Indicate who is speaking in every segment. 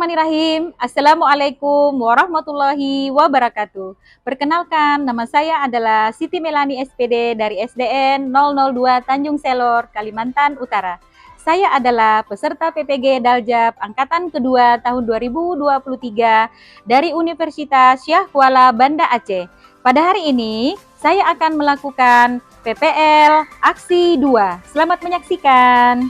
Speaker 1: Bismillahirrahmanirrahim. Assalamualaikum warahmatullahi wabarakatuh. Perkenalkan, nama saya adalah Siti Melani SPD dari SDN 002 Tanjung Selor, Kalimantan Utara. Saya adalah peserta PPG Daljab Angkatan Kedua tahun 2023 dari Universitas Syah Kuala Banda Aceh. Pada hari ini, saya akan melakukan PPL Aksi 2. Selamat menyaksikan.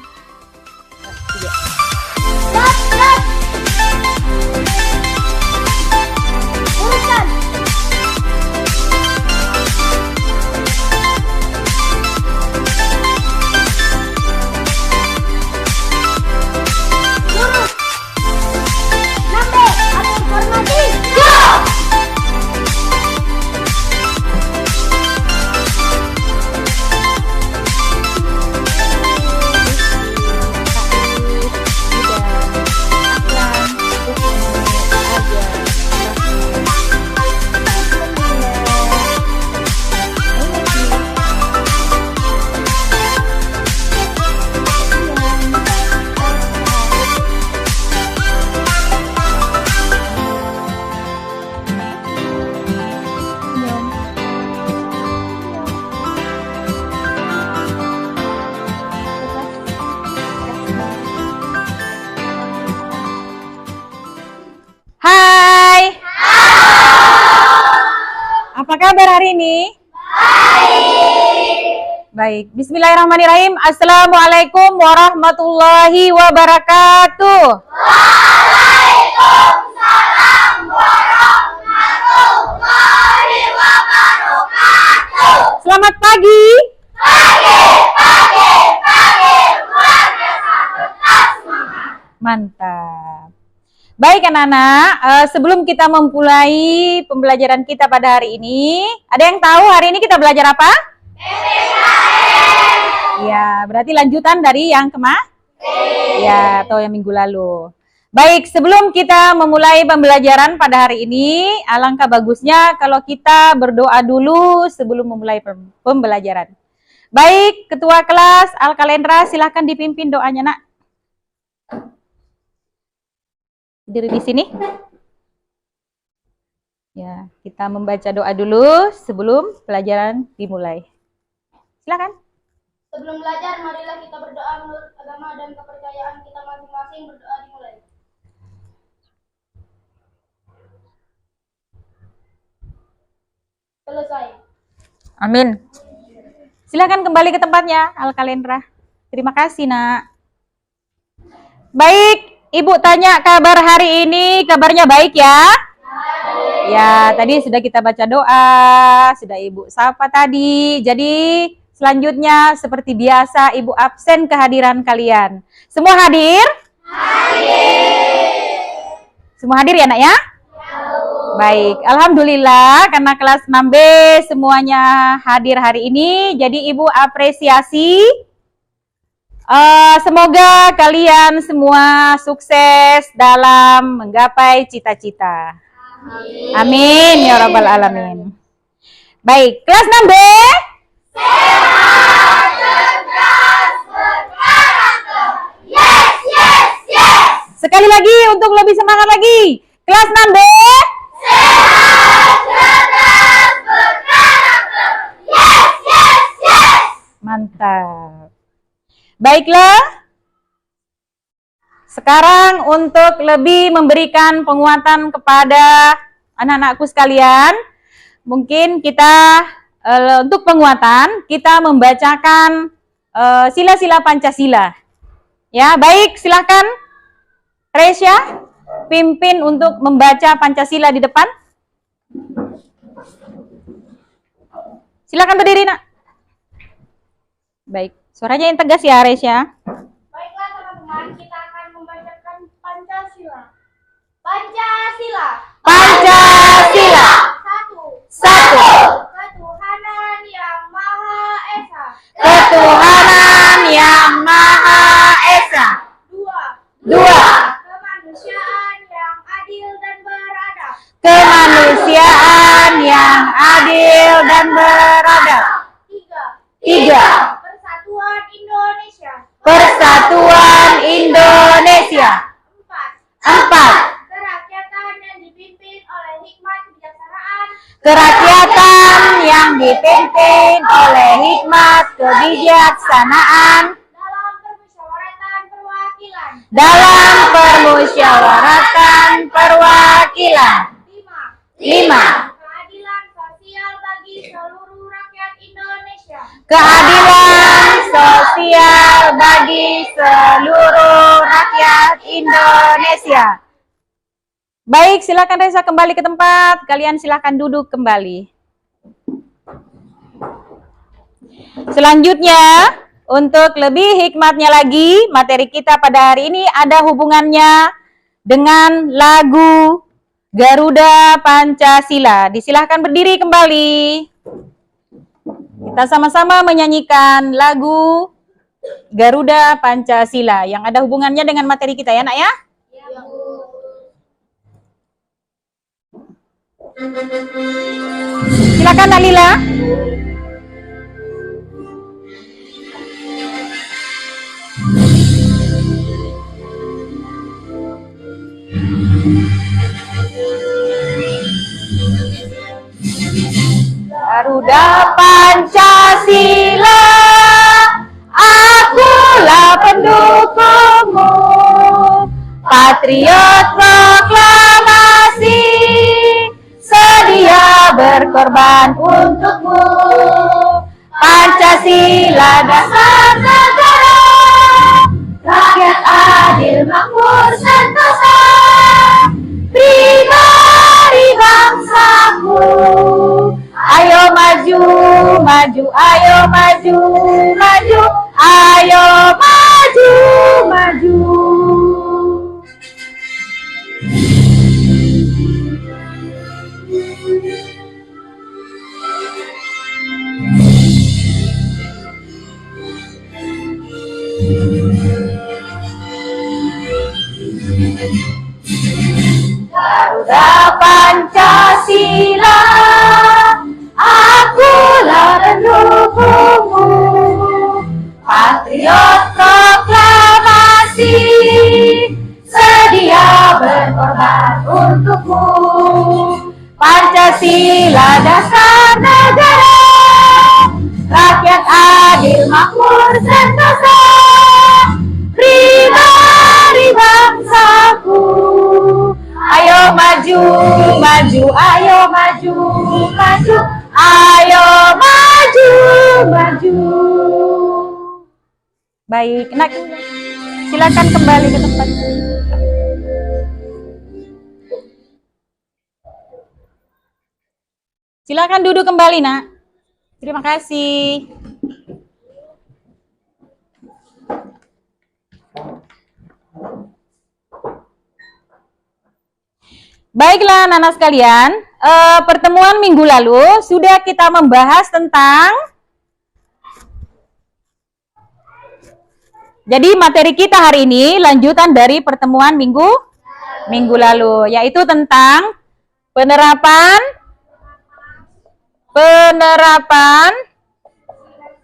Speaker 1: Hai. Apa kabar hari ini? Baik. Bismillahirrahmanirrahim. Assalamualaikum warahmatullahi wabarakatuh. Waalaikumsalam warahmatullahi wabarakatuh. Selamat pagi. Pagi. Luar biasa. Tetap semangat. Mantap. Baik anak-anak, sebelum kita memulai pembelajaran kita pada hari ini, ada yang tahu hari ini kita belajar apa? PPKN. Ya, berarti lanjutan dari yang kemarin? Ya, atau yang minggu lalu. Baik, sebelum kita memulai pembelajaran pada hari ini, alangkah bagusnya kalau kita berdoa dulu sebelum memulai pembelajaran. Baik, Ketua Kelas Al-Kalendra, silahkan dipimpin doanya, Nak. Diri di sini. Ya, kita membaca doa dulu sebelum pelajaran dimulai. Silakan.
Speaker 2: Sebelum belajar, marilah kita berdoa menurut agama dan kepercayaan kita masing-masing. Berdoa dimulai. Selesai.
Speaker 1: Amin. Silakan kembali ke tempatnya, Al-Kalendra. Terima kasih, Nak. Baik. Ibu tanya kabar hari ini, kabarnya baik ya? Ya, tadi sudah kita baca doa, sudah Ibu sapa tadi. Jadi, selanjutnya seperti biasa Ibu absen kehadiran kalian. Semua hadir? Hadir. Semua hadir ya, Nak ya? Baik, alhamdulillah karena kelas 6B semuanya hadir hari ini. Jadi Ibu apresiasi. Semoga kalian semua sukses dalam menggapai cita-cita. Amin ya rabbal alamin. Baik, kelas 6B. Sehat, cerdas, berkarakter. Yes. Sekali lagi untuk lebih semangat lagi. Kelas 6B. Sehat, cerdas, berkarakter. Yes. Mantap. Baiklah, sekarang untuk lebih memberikan penguatan kepada anak-anakku sekalian, mungkin kita untuk penguatan kita membacakan sila-sila Pancasila. Ya, baik, silakan Resya pimpin untuk membaca Pancasila di depan. Silakan berdiri, Nak. Baik. Suaranya yang tegas ya, Resya.
Speaker 2: Baiklah teman-teman, kita akan membacakan Pancasila. Pancasila. Satu. Ketuhanan yang Maha Esa.
Speaker 1: Ketuhanan yang Maha Esa. Dua.
Speaker 2: Kemanusiaan yang adil dan beradab.
Speaker 1: Kemanusiaan yang adil dan beradab. Tiga.
Speaker 2: Persatuan Indonesia.
Speaker 1: Persatuan Indonesia.
Speaker 2: 4.
Speaker 1: kerakyatan yang dipimpin oleh hikmat kebijaksanaan dalam permusyawaratan perwakilan. 5.
Speaker 2: Keadilan sosial bagi seluruh rakyat Indonesia.
Speaker 1: Keadilan sosial bagi seluruh rakyat Indonesia. Baik, silakan Reza kembali ke tempat. Kalian silakan duduk kembali. Selanjutnya, untuk lebih hikmatnya lagi, materi kita pada hari ini ada hubungannya dengan lagu Garuda Pancasila. Disilahkan berdiri kembali. Kita sama-sama menyanyikan lagu Garuda Pancasila yang ada hubungannya dengan materi kita ya, Nak ya? Silakan Nak Lila. Garuda Pancasila, akulah pendukungmu, patriot proklamasi, sedia berkorban untukmu. Pancasila dasar negara, rakyat adil makmur sentosa, pribadi bangsaku. Ayo maju, maju, ayo maju, maju, ayo maju, maju. Garuda Pancasila, akulah pendukungmu, patriot proklamasi, sedia berkorban untukmu. Pancasila dasar negara, rakyat adil makmur sentosa, pribadi bangsaku. Ayo maju, maju, ayo maju, maju, ayo maju, maju. Baik, Nak, silakan kembali ke tempat. Silakan duduk kembali, Nak. Terima kasih. Baiklah anak-anak sekalian, pertemuan minggu lalu sudah kita membahas tentang, jadi materi kita hari ini lanjutan dari pertemuan minggu lalu, yaitu tentang penerapan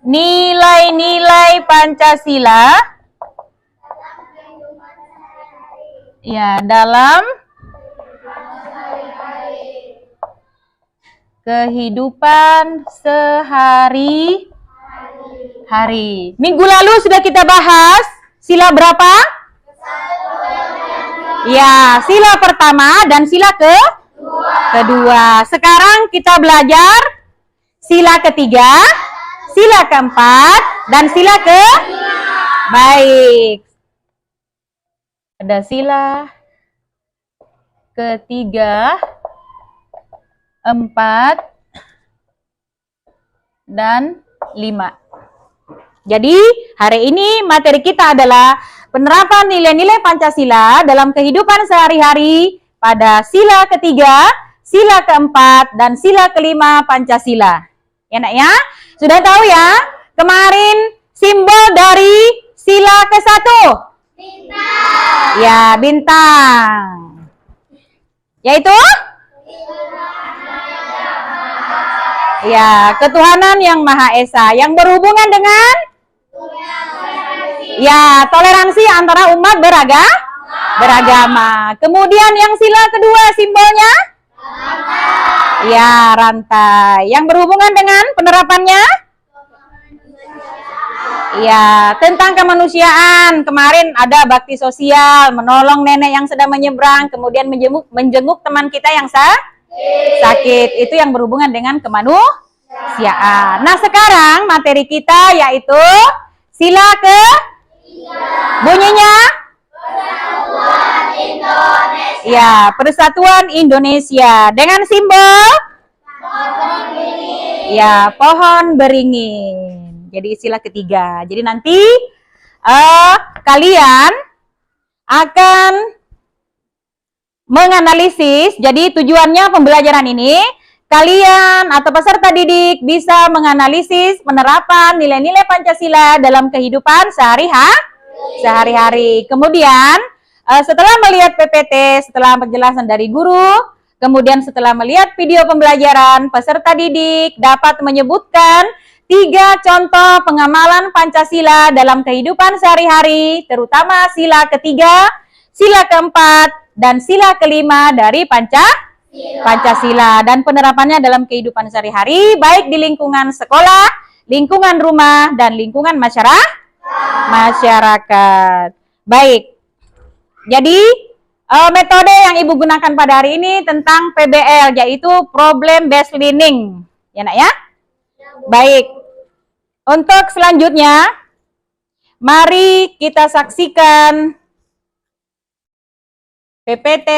Speaker 1: nilai-nilai Pancasila ya dalam kehidupan sehari-hari. Minggu lalu sudah kita bahas sila berapa? Ya, sila pertama dan sila kedua. Sekarang kita belajar sila ketiga, sila keempat, dan sila Baik. Ada sila ketiga, 4, dan 5. Jadi, hari ini materi kita adalah penerapan nilai-nilai Pancasila dalam kehidupan sehari-hari pada sila ketiga, sila keempat, dan sila kelima Pancasila. Ya, Nak ya? Sudah tahu ya? Kemarin simbol dari sila ke-1? Bintang. Ya, bintang. Yaitu? Ya, ketuhanan yang Maha Esa yang berhubungan dengan toleransi antara umat beragama. Kemudian yang sila kedua simbolnya Ya, rantai. Yang berhubungan dengan penerapannya? Ya, tentang kemanusiaan. Kemarin ada bakti sosial, menolong nenek yang sedang menyeberang, kemudian menjenguk teman kita yang sakit. Itu yang berhubungan dengan kemanusiaan. Nah, sekarang materi kita yaitu sila ke bunyinya? Ya, Persatuan Indonesia dengan simbol ya, pohon beringin. Jadi sila ketiga. Jadi nanti kalian akan menganalisis. Jadi tujuannya pembelajaran ini kalian atau peserta didik bisa menganalisis penerapan nilai-nilai Pancasila dalam kehidupan sehari-hari. Kemudian setelah melihat PPT, setelah penjelasan dari guru, kemudian setelah melihat video pembelajaran, peserta didik dapat menyebutkan 3 contoh pengamalan Pancasila dalam kehidupan sehari-hari, terutama sila ketiga, sila keempat, dan sila kelima dari Pancasila dan penerapannya dalam kehidupan sehari-hari, baik di lingkungan sekolah, lingkungan rumah, dan lingkungan masyarakat. Baik. Jadi, metode yang Ibu gunakan pada hari ini tentang PBL, yaitu Problem Based Learning. Ya, Nak ya? Baik. Untuk selanjutnya, mari kita saksikan PPT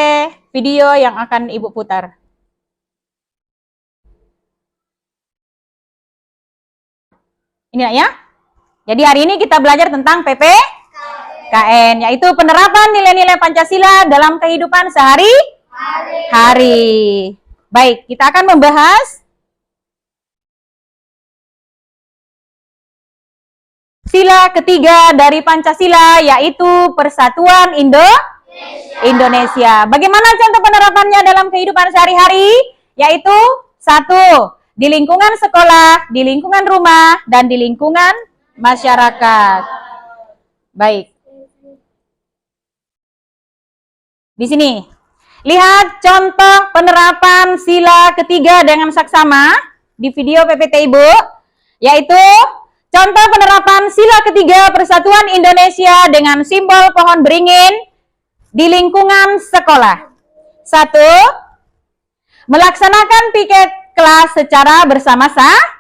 Speaker 1: video yang akan Ibu putar. Ini Nak ya? Jadi hari ini kita belajar tentang PPKN, yaitu penerapan nilai-nilai Pancasila dalam kehidupan sehari-hari. Baik, kita akan membahas sila ketiga dari Pancasila, yaitu Persatuan Indonesia. Bagaimana contoh penerapannya dalam kehidupan sehari-hari? Yaitu 1. Di lingkungan sekolah, di lingkungan rumah, dan di lingkungan masyarakat. Baik. Di sini, lihat contoh penerapan sila ketiga dengan saksama di video PPT Ibu, yaitu contoh penerapan sila ketiga Persatuan Indonesia dengan simbol pohon beringin di lingkungan sekolah. 1. Melaksanakan piket kelas secara bersama-sama.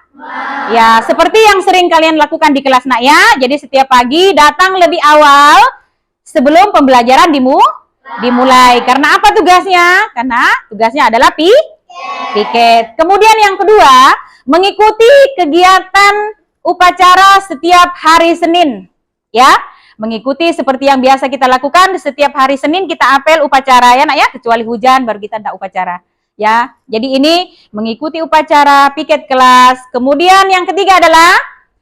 Speaker 1: Ya, seperti yang sering kalian lakukan di kelas Nak ya. Jadi setiap pagi datang lebih awal sebelum pembelajaran dimulai. Karena apa tugasnya? Karena tugasnya adalah piket. Kemudian yang kedua, mengikuti kegiatan upacara setiap hari Senin. Ya, mengikuti seperti yang biasa kita lakukan setiap hari Senin kita apel upacara ya Nak ya, kecuali hujan baru kita tidak upacara. Ya, jadi ini mengikuti upacara piket kelas. Kemudian yang ketiga adalah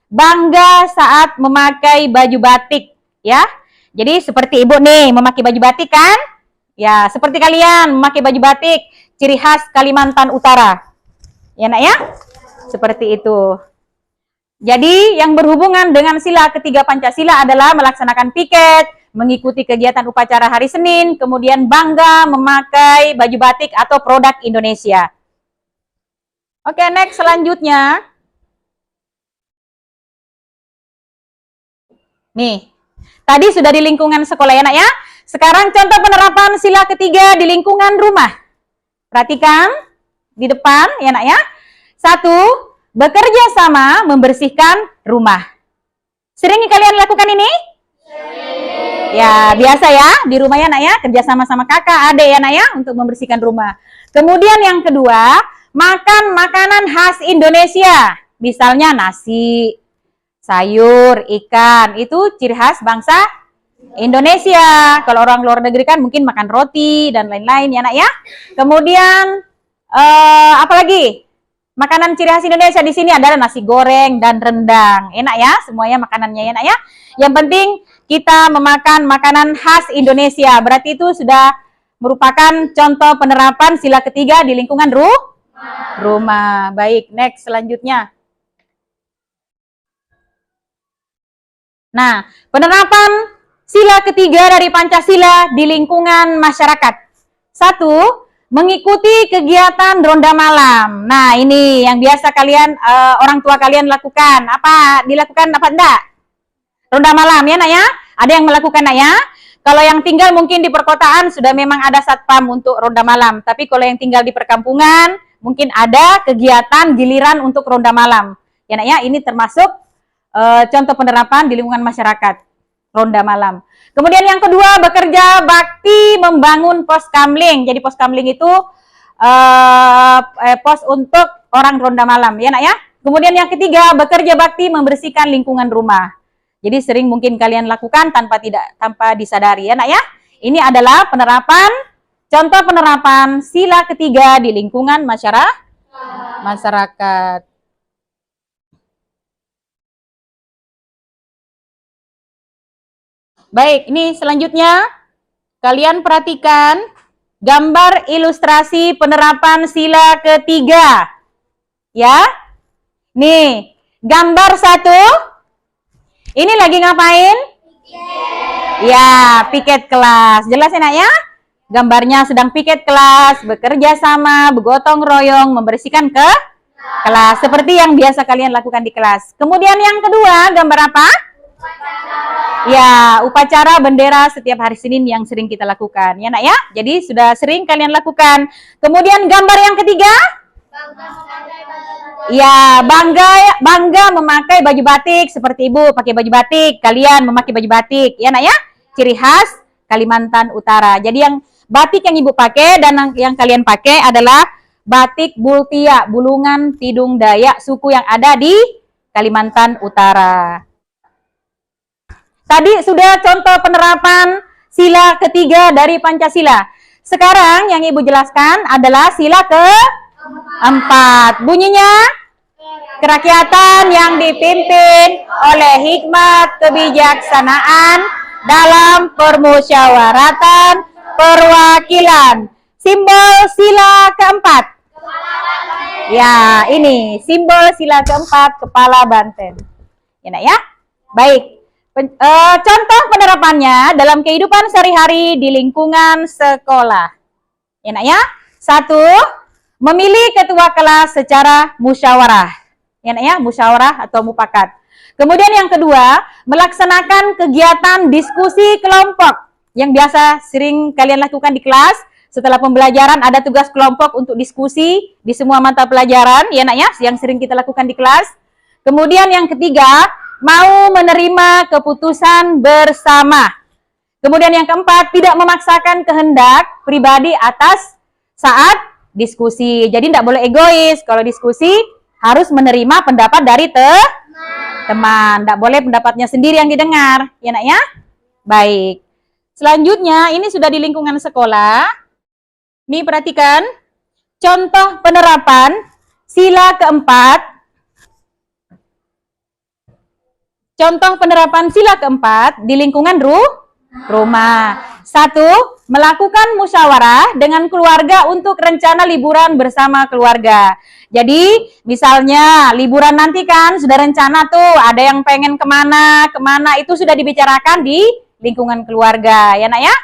Speaker 1: bangga saat memakai baju batik. Ya, jadi seperti Ibu nih memakai baju batik kan? Ya, seperti kalian memakai baju batik, ciri khas Kalimantan Utara. Ya Nak ya, seperti itu. Jadi yang berhubungan dengan sila ketiga Pancasila adalah melaksanakan piket, mengikuti kegiatan upacara hari Senin, kemudian bangga memakai baju batik atau produk Indonesia. Oke, next selanjutnya. Nih, tadi sudah di lingkungan sekolah ya Nak ya. Sekarang contoh penerapan sila ketiga di lingkungan rumah. Perhatikan di depan ya Nak ya. 1. Bekerja sama membersihkan rumah. Sering kalian lakukan ini? Ya, biasa ya, di rumah ya Nak ya, kerja sama-sama kakak, adik ya Nak ya, untuk membersihkan rumah. Kemudian yang kedua, makan makanan khas Indonesia. Misalnya nasi, sayur, ikan, itu ciri khas bangsa Indonesia. Kalau orang luar negeri kan mungkin makan roti dan lain-lain ya Nak ya. Kemudian, apalagi? Makanan ciri khas Indonesia di sini adalah nasi goreng dan rendang. Enak ya, semuanya makanannya enak ya. Yang penting kita memakan makanan khas Indonesia. Berarti itu sudah merupakan contoh penerapan sila ketiga di lingkungan rumah. Baik, next selanjutnya. Nah, penerapan sila ketiga dari Pancasila di lingkungan masyarakat. 1. mengikuti kegiatan ronda malam. Nah, ini yang biasa kalian orang tua kalian lakukan. Apa dilakukan apa enggak? Ronda malam ya, Nak ya? Ada yang melakukan, Nak ya? Kalau yang tinggal mungkin di perkotaan sudah memang ada satpam untuk ronda malam. Tapi kalau yang tinggal di perkampungan mungkin ada kegiatan giliran untuk ronda malam. Ya, Nak ya? Ini termasuk contoh penerapan di lingkungan masyarakat. Ronda malam. Kemudian yang kedua, bekerja bakti membangun pos kamling. Jadi pos kamling itu pos untuk orang ronda malam, ya Nak ya. Kemudian yang ketiga, bekerja bakti membersihkan lingkungan rumah. Jadi sering mungkin kalian lakukan tanpa disadari, ya Nak ya. Ini adalah contoh penerapan sila ketiga di lingkungan masyarakat. Baik, ini selanjutnya kalian perhatikan gambar ilustrasi penerapan sila ketiga. Ya. Nih, gambar 1. Ini lagi ngapain? Piket. Ya, piket kelas. Jelas ya, Nak ya? Gambarnya sedang piket kelas, bekerja sama, bergotong royong, membersihkan kelas. Seperti yang biasa kalian lakukan di kelas. Kemudian yang kedua, gambar apa? Ya, upacara bendera setiap hari Senin yang sering kita lakukan. Ya, Nak ya? Jadi sudah sering kalian lakukan. Kemudian gambar yang ketiga? Ya, bangga memakai baju batik. Seperti Ibu pakai baju batik, kalian memakai baju batik. Ya, Nak ya? Ciri khas Kalimantan Utara. Jadi yang batik yang Ibu pakai dan yang kalian pakai adalah batik Bultia, Bulungan Tidung Dayak, suku yang ada di Kalimantan Utara. Tadi sudah contoh penerapan sila ketiga dari Pancasila. Sekarang yang Ibu jelaskan adalah sila keempat. Bunyinya, kerakyatan yang dipimpin oleh hikmat kebijaksanaan dalam permusyawaratan perwakilan. Simbol sila keempat. Ya, ini simbol sila keempat, kepala banteng. Ya, Nak ya? Baik. Contoh penerapannya dalam kehidupan sehari-hari di lingkungan sekolah. Ya, Nak ya? 1, memilih ketua kelas secara musyawarah. Ya, Nak ya? Musyawarah atau mufakat. Kemudian yang kedua, melaksanakan kegiatan diskusi kelompok. Yang biasa sering kalian lakukan di kelas. Setelah pembelajaran ada tugas kelompok untuk diskusi di semua mata pelajaran. Ya, Nak ya? Yang sering kita lakukan di kelas. Kemudian yang ketiga, mau menerima keputusan bersama. Kemudian yang keempat, tidak memaksakan kehendak pribadi atas saat diskusi. Jadi tidak boleh egois. Kalau diskusi harus menerima pendapat dari teman. Tidak boleh pendapatnya sendiri yang didengar. Ya, Nak ya? Baik. Selanjutnya, ini sudah di lingkungan sekolah. Nih perhatikan. Contoh penerapan sila keempat. Contoh penerapan sila keempat di lingkungan rumah. 1, melakukan musyawarah dengan keluarga untuk rencana liburan bersama keluarga. Jadi, misalnya liburan nanti kan sudah rencana tuh, ada yang pengen kemana, itu sudah dibicarakan di lingkungan keluarga. Ya, Nak ya?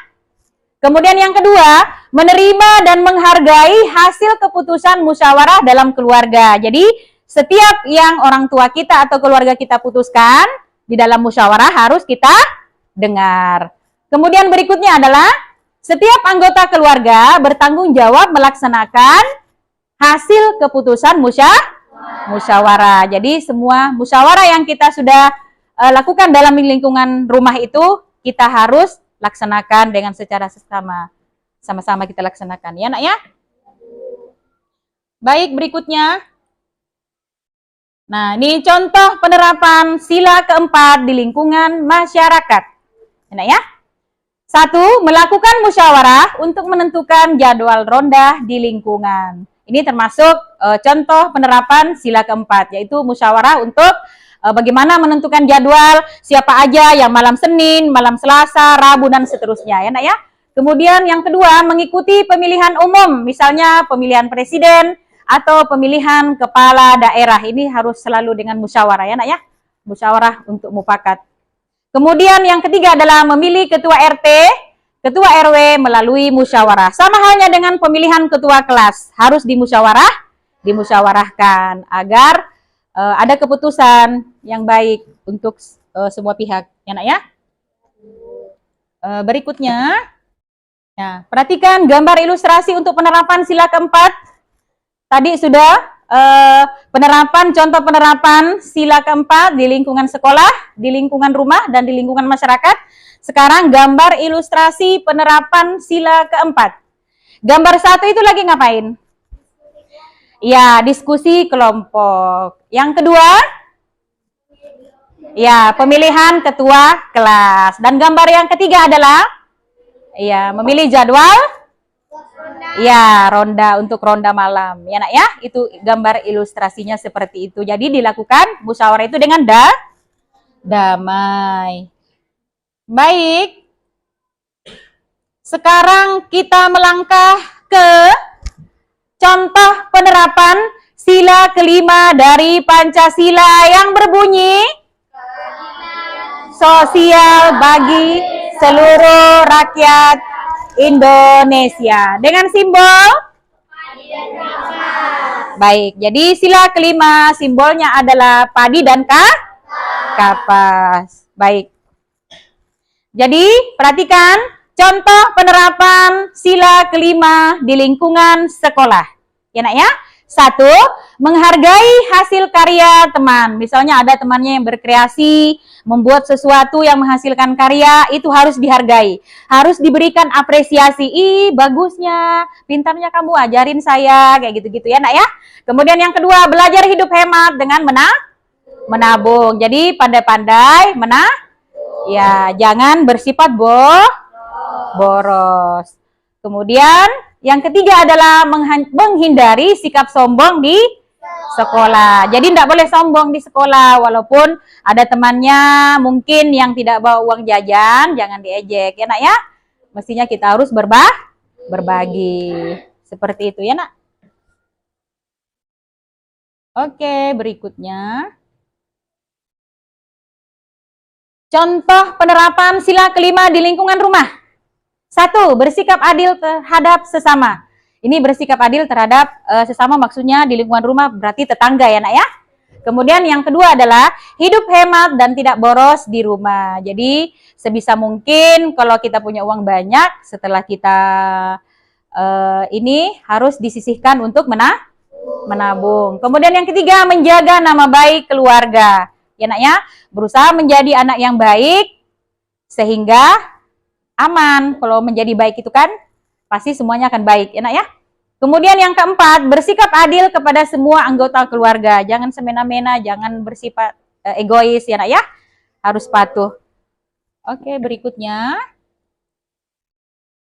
Speaker 1: Kemudian yang kedua, menerima dan menghargai hasil keputusan musyawarah dalam keluarga. Jadi, setiap yang orang tua kita atau keluarga kita putuskan, di dalam musyawarah harus kita dengar. Kemudian berikutnya adalah setiap anggota keluarga bertanggung jawab melaksanakan hasil keputusan musyawarah. Jadi semua musyawarah yang kita sudah lakukan dalam lingkungan rumah itu kita harus laksanakan dengan secara sesama. Sama-sama kita laksanakan. Ya, Nak ya? Baik, berikutnya. Nah, ini contoh penerapan sila keempat di lingkungan masyarakat. Enak ya? 1, melakukan musyawarah untuk menentukan jadwal ronda di lingkungan. Ini termasuk contoh penerapan sila keempat, yaitu musyawarah untuk bagaimana menentukan jadwal siapa aja yang malam Senin, malam Selasa, Rabu, dan seterusnya. Ya, Nak ya? Kemudian yang kedua, mengikuti pemilihan umum, misalnya pemilihan presiden, atau pemilihan kepala daerah. Ini harus selalu dengan musyawarah ya, Nak ya. Musyawarah untuk mufakat. Kemudian yang ketiga adalah memilih ketua RT, ketua RW melalui musyawarah. Sama halnya dengan pemilihan ketua kelas, harus dimusyawarahkan agar ada keputusan yang baik untuk semua pihak, ya nak ya. Berikutnya, nah, perhatikan gambar ilustrasi untuk penerapan sila keempat. Tadi sudah contoh penerapan sila keempat di lingkungan sekolah, di lingkungan rumah, dan di lingkungan masyarakat. Sekarang gambar ilustrasi penerapan sila keempat. Gambar 1 itu lagi ngapain? Ya, diskusi kelompok. Yang kedua, ya, pemilihan ketua kelas. Dan gambar yang ketiga adalah, ya, memilih jadwal, ya, ronda untuk ronda malam. Ya nak ya, itu gambar ilustrasinya seperti itu. Jadi dilakukan musyawarah itu dengan damai. Baik. Sekarang kita melangkah ke contoh penerapan sila kelima dari Pancasila yang berbunyi sosial bagi seluruh rakyat Indonesia dengan simbol baik. Jadi sila kelima simbolnya adalah padi dan kapas. Baik. Jadi perhatikan contoh penerapan sila kelima di lingkungan sekolah. Ya nak ya. 1, menghargai hasil karya teman. Misalnya ada temannya yang berkreasi, membuat sesuatu yang menghasilkan karya, itu harus dihargai. Harus diberikan apresiasi. Ih, bagusnya, pintarnya kamu ajarin saya, kayak gitu-gitu ya nak ya. Kemudian yang kedua, belajar hidup hemat dengan menabung. Jadi pandai-pandai ya, jangan bersifat boros. Kemudian yang ketiga adalah menghindari sikap sombong di sekolah. Jadi tidak boleh sombong di sekolah, walaupun ada temannya mungkin yang tidak bawa uang jajan, jangan diejek ya nak ya. Mestinya kita harus berbagi. Seperti itu ya nak. Oke, berikutnya. Contoh penerapan sila kelima di lingkungan rumah. 1, bersikap adil terhadap sesama. Ini bersikap adil terhadap sesama maksudnya di lingkungan rumah berarti tetangga ya nak ya. Kemudian yang kedua adalah hidup hemat dan tidak boros di rumah. Jadi sebisa mungkin kalau kita punya uang banyak setelah kita ini harus disisihkan untuk menabung. Kemudian yang ketiga menjaga nama baik keluarga. Ya nak ya, berusaha menjadi anak yang baik sehingga aman. Kalau menjadi baik itu kan pasti semuanya akan baik ya nak ya. Kemudian yang keempat, bersikap adil kepada semua anggota keluarga. Jangan semena-mena, jangan bersifat egois ya nak ya. Harus patuh. Oke, berikutnya.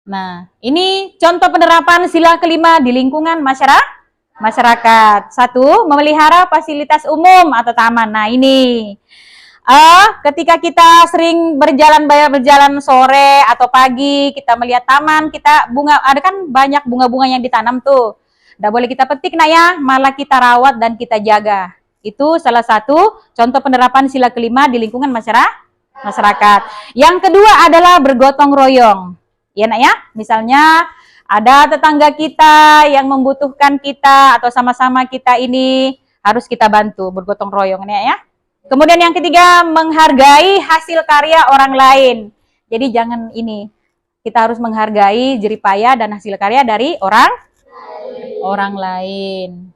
Speaker 1: Nah, ini contoh penerapan sila kelima di lingkungan masyarakat. 1, memelihara fasilitas umum atau taman. Nah, ini ketika kita sering berjalan sore atau pagi, kita melihat taman, ada kan banyak bunga-bunga yang ditanam tuh. Nggak boleh kita petik nah ya, malah kita rawat dan kita jaga. Itu salah satu contoh penerapan sila kelima di lingkungan masyarakat. Yang kedua adalah bergotong royong. Ya nak ya, misalnya ada tetangga kita yang membutuhkan kita atau sama-sama kita ini harus kita bantu, bergotong royong ya. Kemudian yang ketiga, menghargai hasil karya orang lain. Jadi jangan ini, kita harus menghargai jeripaya dan hasil karya dari orang lain.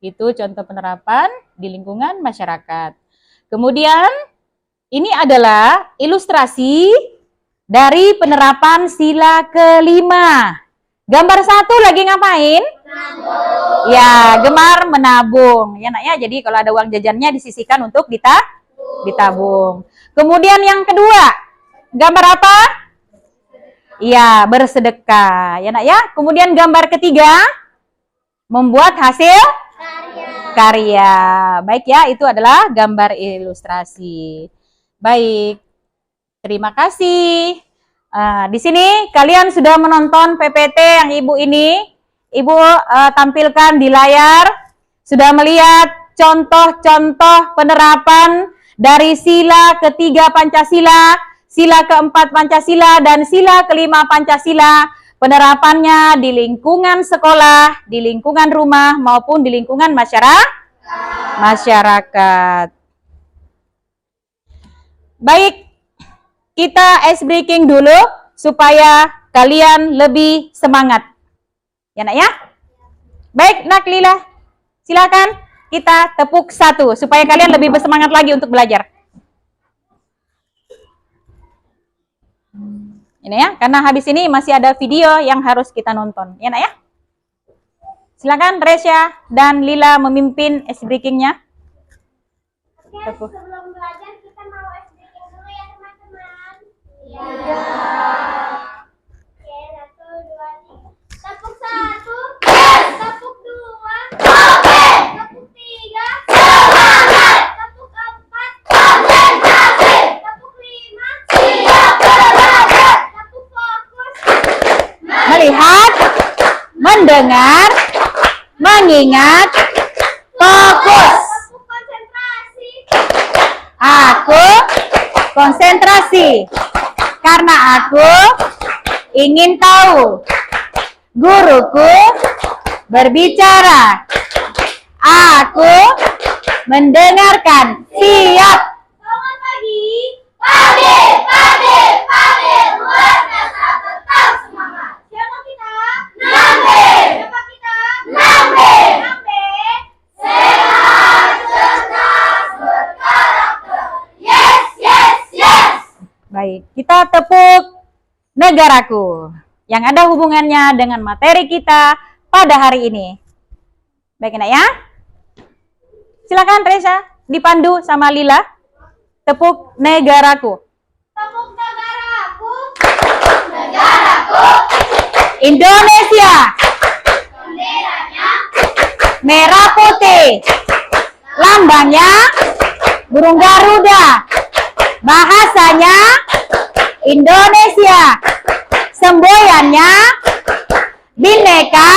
Speaker 1: Itu contoh penerapan di lingkungan masyarakat. Kemudian ini adalah ilustrasi dari penerapan sila kelima. Gambar 1 lagi ngapain? Menabung. Ya, gemar menabung. Ya nak ya, jadi kalau ada uang jajannya disisihkan untuk ditabung. Kemudian yang kedua, gambar apa? Ya, bersedekah. Ya nak ya. Kemudian gambar ketiga, membuat hasil karya. Baik ya, itu adalah gambar ilustrasi. Baik. Terima kasih. Di sini kalian sudah menonton PPT yang Ibu tampilkan di layar, sudah melihat contoh-contoh penerapan dari sila ketiga Pancasila sila keempat Pancasila, dan sila kelima Pancasila, penerapannya di lingkungan sekolah, di lingkungan rumah, maupun di lingkungan masyarakat. Baik, kita ice breaking dulu supaya kalian lebih semangat. Ya nak ya? Baik nak Lila, silakan kita tepuk satu supaya kalian lebih bersemangat lagi untuk belajar. Ini ya, karena habis ini masih ada video yang harus kita nonton. Ya nak ya? Silakan Resya dan Lila memimpin ice breaking-nya.
Speaker 2: Oke, sebelum belajar kita mau ice breaking dulu ya teman-teman. Iya. Oke, 1, 2, 3. Tepuk 1. Tepuk 2. Tepuk 3. Tepuk 4. Konsentrasi. Tepuk 5. Siap belajar. Tepuk fokus.
Speaker 1: Melihat, mendengar, mengingat, fokus.
Speaker 2: Tepuk konsentrasi.
Speaker 1: Aku konsentrasi karena aku ingin tahu. Guruku berbicara. Aku mendengarkan. Siap.
Speaker 2: Selamat pagi. Pagi, pagi, pagi. Luar biasa, tetap semangat. Siapa kita? Nambe. Siapa kita? Nambe. Nambe. Sehat, cerdas, berkarakter. Yes, yes, yes.
Speaker 1: Baik, kita tepuk negaraku yang ada hubungannya dengan materi kita pada hari ini. Baik nak ya? Silakan Reza dipandu sama Lila. Tepuk negaraku.
Speaker 2: Tepuk negaraku. Negaraku.
Speaker 1: Indonesia.
Speaker 2: Benderanya.
Speaker 1: Merah putih. Lambangnya burung Garuda. Bahasanya Indonesia. Semboyannya Bhinneka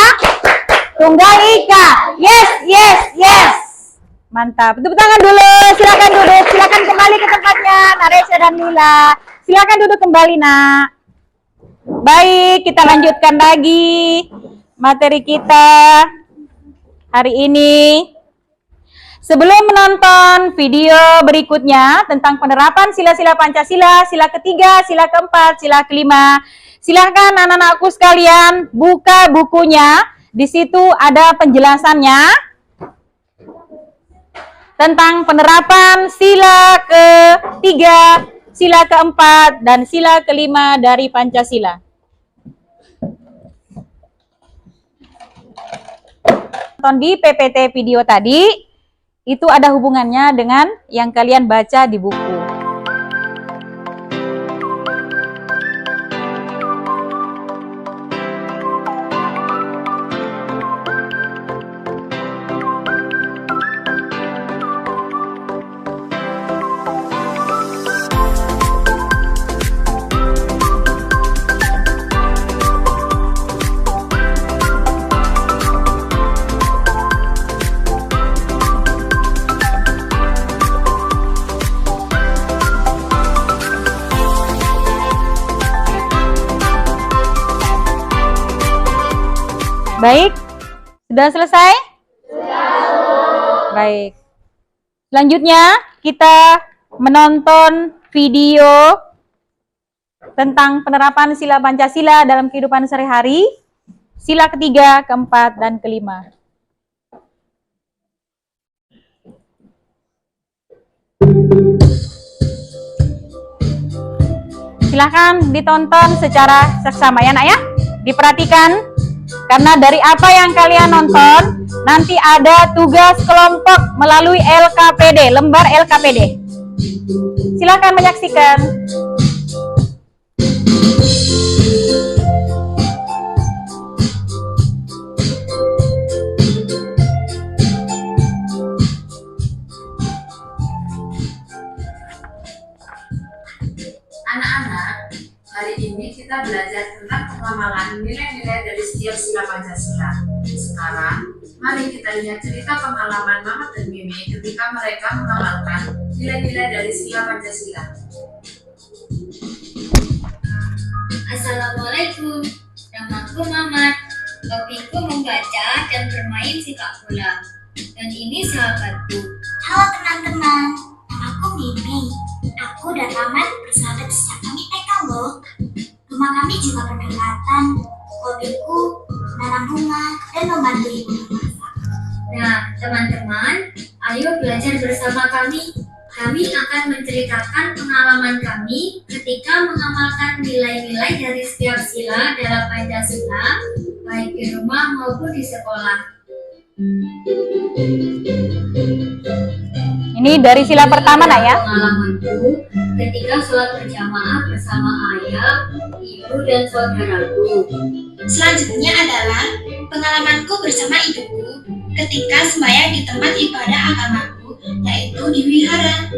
Speaker 1: Tunggal Ika. Yes, yes, yes. Mantap. Tepuk tangan dulu. Silakan duduk. Silakan kembali ke tempatnya, Naresya dan Lila. Silakan duduk kembali, Nak. Baik, kita lanjutkan lagi materi kita hari ini. Sebelum menonton video berikutnya tentang penerapan sila-sila Pancasila, sila ketiga, sila keempat, sila kelima, silahkan anak-anakku sekalian buka bukunya. Di situ ada penjelasannya tentang penerapan sila ketiga, sila keempat, dan sila kelima dari Pancasila. Tonton di PPT video tadi, itu ada hubungannya dengan yang kalian baca di buku. Baik, sudah selesai? Sudah. Baik. Selanjutnya kita menonton video tentang penerapan sila Pancasila dalam kehidupan sehari-hari, sila ketiga, keempat, dan kelima. Silahkan ditonton secara seksama ya nak ya. Diperhatikan. Karena dari apa yang kalian nonton, nanti ada tugas kelompok melalui LKPD, lembar LKPD. Silakan menyaksikan.
Speaker 3: Anak-anak, hari ini kita belajar tentang pengamalan nilai-nilai dari setiap sila Pancasila. Sekarang, mari kita lihat cerita pengalaman Mama dan Mimi ketika mereka mengamalkan nilai-nilai dari sila Pancasila.
Speaker 4: Aku Mamat. Hobiku membaca dan bermain sepak bola. Dan ini sahabatku.
Speaker 5: Halo teman-teman, namaku Mimi. Aku dan Mamat bersahabat sejak kami TK loh. Rumah kami juga berdekatan. Hobiku menanam bunga dan membantu ibu memasak.
Speaker 4: Nah, teman-teman, ayo belajar bersama kami. Kami akan menceritakan pengalaman kami ketika mengamalkan nilai-nilai dari setiap sila dalam Pancasila, baik di rumah maupun di sekolah.
Speaker 1: Ini dari sila pertama nak ya.
Speaker 4: Pengalamanku ketika sholat berjamaah bersama ayah, ibu, dan saudaraku.
Speaker 5: Selanjutnya adalah pengalamanku bersama ibuku ketika sembahyang di tempat ibadah agamaku, yaitu di wihara.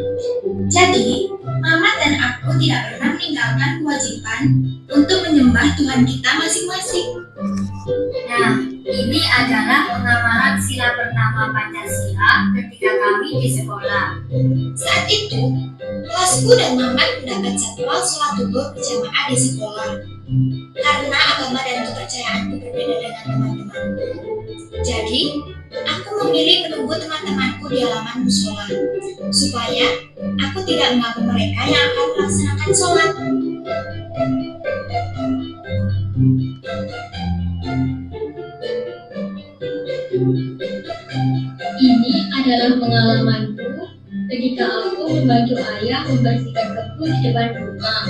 Speaker 5: Jadi, Mamat dan aku tidak pernah meninggalkan kewajiban untuk menyembah Tuhan kita masing-masing.
Speaker 4: Nah, ini adalah pengamalan sila pertama Pancasila ketika kami di sekolah.
Speaker 5: Saat itu, kelasku dan Mamat mendapat jadwal sholat duhur berjamaah di sekolah. Karena agama dan kepercayaanku berbeda dengan teman-temanku, jadi aku memilih menunggu teman-temanku di halaman musola supaya aku tidak mengganggu mereka yang akan melaksanakan sholat.
Speaker 4: Ini adalah pengalamanku ketika aku membantu ayah membersihkan kebun di depan rumah.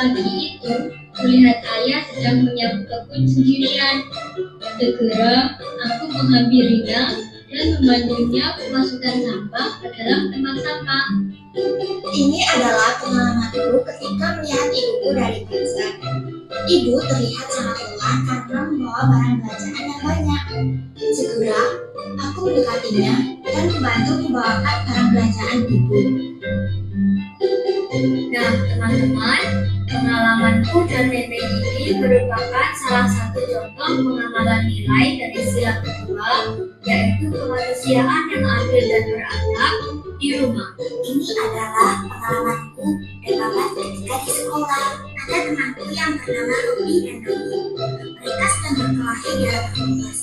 Speaker 4: Pagi itu, melihat ayah sedang menyapu kebun sendirian. Segera, aku menghampirinya dan membantunya memasukkan sampah ke dalam tempat sampah.
Speaker 5: Ini adalah pengalamanku ketika melihat ibuku dari pasar. Ibu terlihat sangat lelah karena membawa barang belanjaan yang banyak. Segera, aku mendekatinya dan membantu membawakan barang belanjaan ibu.
Speaker 4: Nah, teman-teman, pengalamanku dan nenek ini merupakan salah satu contoh pengamalan nilai dari sila kedua, yaitu kemanusiaan yang adil dan beradab di rumah.
Speaker 5: Ini adalah pengalamanku dan Mamat ketika di sekolah. Ada temanku yang bernama Robi dan Robi. Mereka sedang berkelahi di hadapan kelas.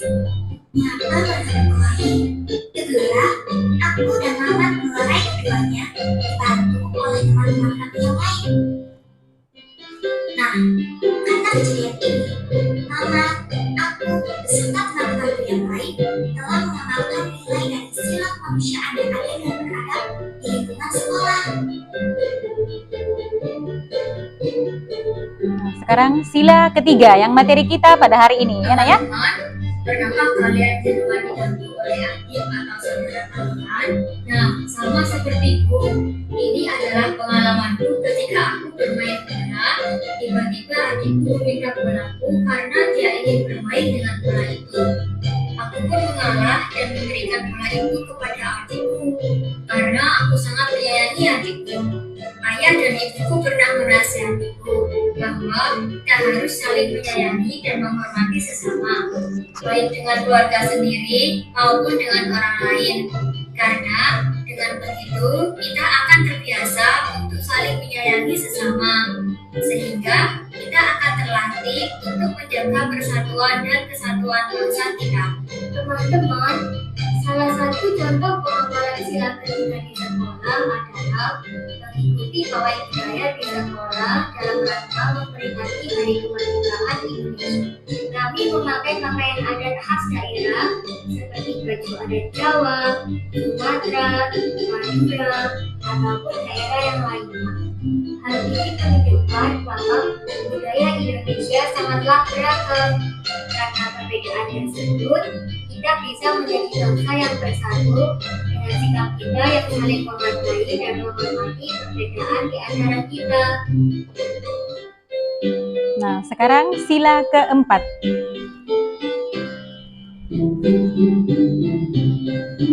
Speaker 5: Mengapa mereka berkelahi? Segera, aku dan Mamat melerai keduanya, dibantu oleh teman-teman kami yang lain. Nah, karena kejadian ini, Mamat, aku, beserta teman-temanku yang lain telah mengamalkan nilai dari sila kemanusiaan yang adil dan beradab di lingkungan sekolah.
Speaker 1: Nah, sekarang sila ketiga yang materi kita pada hari ini ya nak ya.
Speaker 4: Teman-teman, pernahkah kalian jenuh diganggu oleh adik atau saudara kalian? Nah, sama sepertiku, ini adalah pengalamanku ketika aku bermain bola. Tiba-tiba adikku meminta bolaku karena dia ingin bermain dengan bola itu. Aku pun mengalah dan memberikan bola itu kepada adikku karena aku sangat menyayangi adikku. Ayah dan ibuku pernah menasihatiku bahwa kita harus saling menyayangi dan menghormati sesama, baik dengan keluarga sendiri maupun dengan orang lain. Karena dengan begitu kita akan terbiasa untuk saling menyayangi sesama, sehingga kita akan terlatih untuk menjaga persatuan dan kesatuan bangsa kita. Teman-teman, salah satu contoh pengamalan sila ketiga di sekolah adalah mengikuti pawai budaya di sekolah dalam rangka memperingati Hari Kemerdekaan Indonesia. Kami memakai pakaian adat khas daerah seperti baju adat Jawa, Sumatera, Madura, ataupun daerah yang lainnya. Hal ini menunjukkan bahwa budaya Indonesia sangatlah beragam. Karena perbedaan tersebut, kita bisa menjadi bangsa yang bersatu dengan sikap kita yang saling menghargai dan menghormati perbedaan di antara kita.
Speaker 1: Nah, sekarang sila keempat.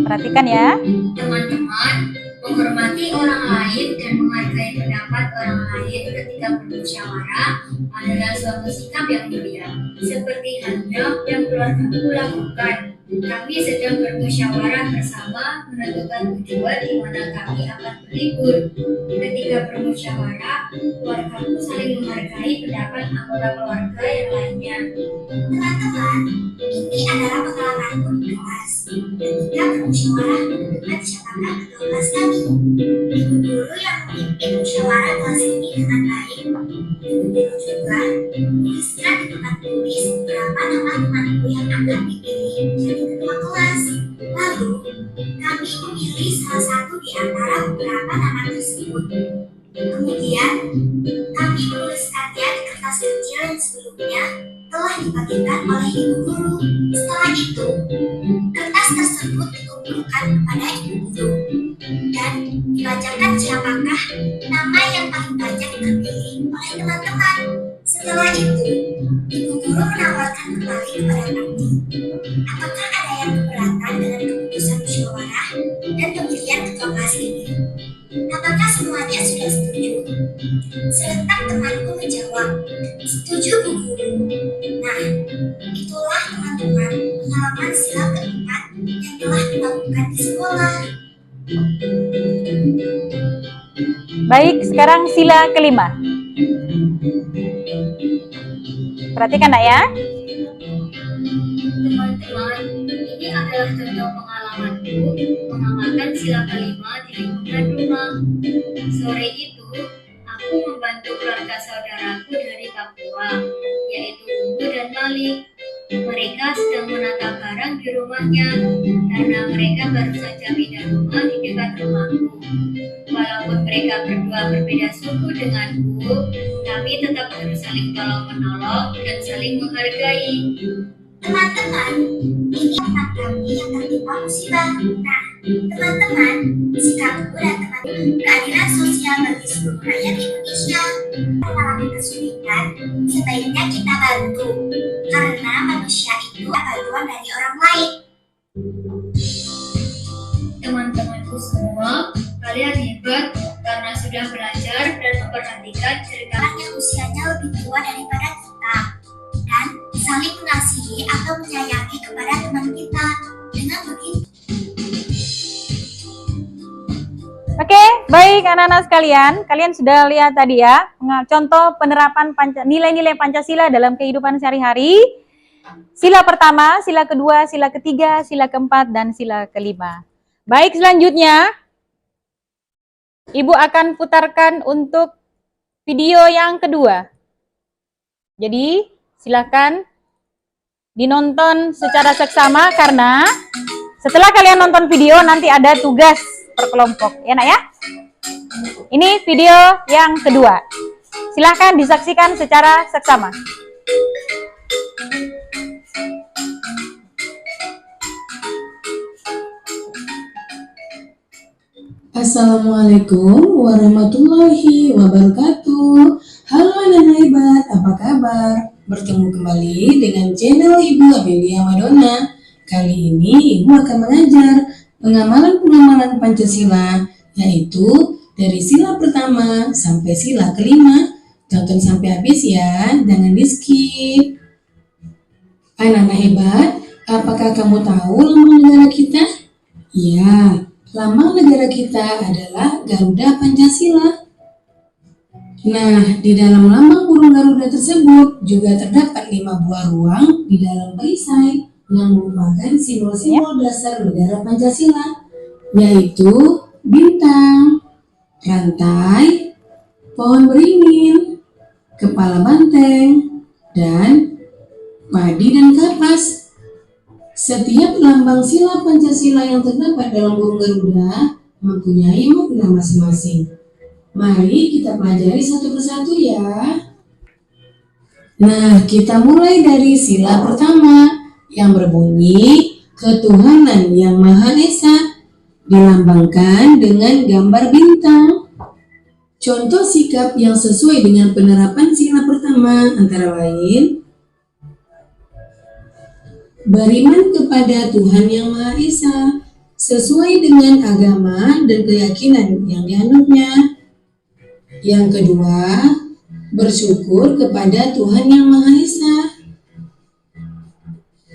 Speaker 1: Perhatikan ya.
Speaker 4: Teman-teman, Menghormati orang lain dan menghargai pendapat orang lain ketika bermusyawarah adalah suatu sikap yang mulia. Seperti halnya yang keluargaku lakukan. Kami sedang bermusyawarah bersama menentukan tujuan di mana kami akan berlibur. Ketika bermusyawarah, keluargaku saling menghargai pendapat anggota keluarga yang lainnya.
Speaker 5: Teman-teman, ini adalah pengalamanku di kelas. Ketika bermusyawarah menentukan siapakah ketua kelas kami. Ibu guru yang memimpin musyawarah kelas ini dengan baik. Ibu guru juga menuliskan di tempat tulis beberapa nama temanku yang akan dipilih menjadi ketua kelas. Lalu, kami memilih salah satu di antara beberapa nama tersebut. Kemudian, kami menuliskannya di kertas kecil yang sebelumnya telah dibagikan oleh ibu guru. Setelah itu, kertas tersebut dikumpulkan kepada ibu guru dan dibacakan siapakah nama yang paling banyak terpilih oleh teman-teman. Setelah itu, ibu guru menawarkan kembali kepada kami, apakah ada yang keberatan dengan keputusan musyawarah dan pemilihan ketua kelas ini? Apakah semuanya sudah setuju? Serentak temanku menjawab, setuju Bu Guru. Nah, itulah teman-teman pengalaman sila keempat yang telah dilakukan di sekolah.
Speaker 1: Baik, sekarang sila kelima. Perhatikan nak ya.
Speaker 4: Teman-teman, ini adalah contoh pengalamanku mengamalkan sila kelima di lingkungan rumah. Sore itu, aku membantu keluarga saudaraku dari Papua, yaitu Ibu dan Malik. Mereka sedang menata barang di rumahnya karena mereka baru saja pindah rumah di dekat rumahku. Walaupun mereka berdua berbeda suku denganku, kami tetap harus saling tolong-menolong dan saling menghargai.
Speaker 5: Teman-teman, ini teman kami yang tertimpa musibah. Nah, teman-teman, sikapku dan teman keadilan sosial bagi seluruh rakyat Indonesia. Mengalami kesulitan, sebaiknya kita bantu, karena manusia itu bantuan dari orang lain.
Speaker 4: Teman-temanku semua, kalian hebat karena sudah belajar dan memperhatikan cerita
Speaker 5: Orang yang usianya lebih tua daripada kita, dan saling mengasihi atau menyayangi kepada teman kita. Dengan begitu,
Speaker 1: Oke, baik anak-anak sekalian, kalian sudah lihat tadi ya, contoh penerapan nilai-nilai Pancasila dalam kehidupan sehari-hari. Sila pertama, sila kedua, sila ketiga, sila keempat, dan sila kelima. Baik, selanjutnya, Ibu akan putarkan untuk video yang kedua. Jadi, silakan dinonton secara seksama karena setelah kalian nonton video nanti ada tugas per kelompok, ya nak ya. Ini video yang kedua. Silahkan disaksikan secara seksama.
Speaker 6: Assalamualaikum warahmatullahi wabarakatuh. Halo anak hebat, apa kabar? Bertemu kembali dengan channel Ibu Amelia Madonna. Kali ini Ibu akan mengajar pengamalan-pengamalan Pancasila, yaitu dari sila pertama sampai sila kelima. Tonton sampai habis ya, jangan di skip. Anak-anak hebat, apakah kamu tahu lambang negara kita? Ya, lambang negara kita adalah Garuda Pancasila. Nah, di dalam lambang burung Garuda tersebut juga terdapat 5 buah ruang di dalam perisai yang merupakan simbol-simbol dasar negara Pancasila, yaitu bintang, rantai, pohon beringin, kepala banteng, dan padi dan kapas. Setiap lambang sila Pancasila yang terdapat dalam burung Garuda mempunyai makna masing-masing. Mari kita pelajari satu persatu ya. Nah, kita mulai dari sila pertama yang berbunyi ketuhanan yang Maha Esa, dilambangkan dengan gambar bintang. Contoh sikap yang sesuai dengan penerapan sila pertama antara lain beriman kepada Tuhan yang Maha Esa, sesuai dengan agama dan keyakinan yang dianutnya. Yang kedua, bersyukur kepada Tuhan Yang Maha Esa.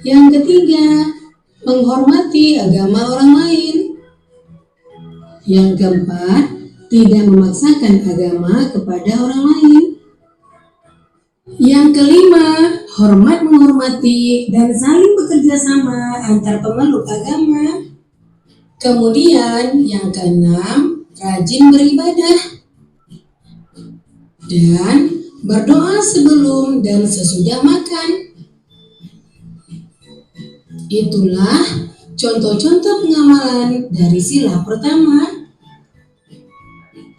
Speaker 6: Yang ketiga, menghormati agama orang lain. Yang keempat, tidak memaksakan agama kepada orang lain. Yang kelima, hormat menghormati dan saling bekerja sama antar pemeluk agama. Kemudian yang keenam, rajin beribadah dan berdoa sebelum dan sesudah makan. Itulah contoh-contoh pengamalan dari sila pertama.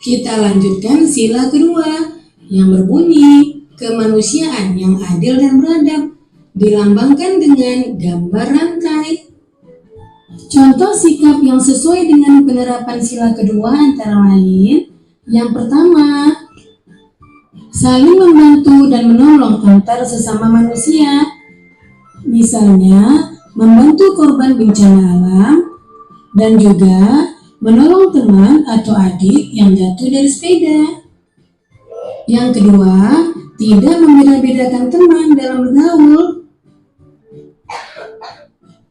Speaker 6: Kita lanjutkan sila kedua yang berbunyi kemanusiaan yang adil dan beradab, dilambangkan dengan gambar rantai. Contoh sikap yang sesuai dengan penerapan sila kedua antara lain, yang pertama, saling membantu dan menolong antar sesama manusia. Misalnya, membantu korban bencana alam dan juga menolong teman atau adik yang jatuh dari sepeda. Yang kedua, tidak membeda-bedakan teman dalam bergaul.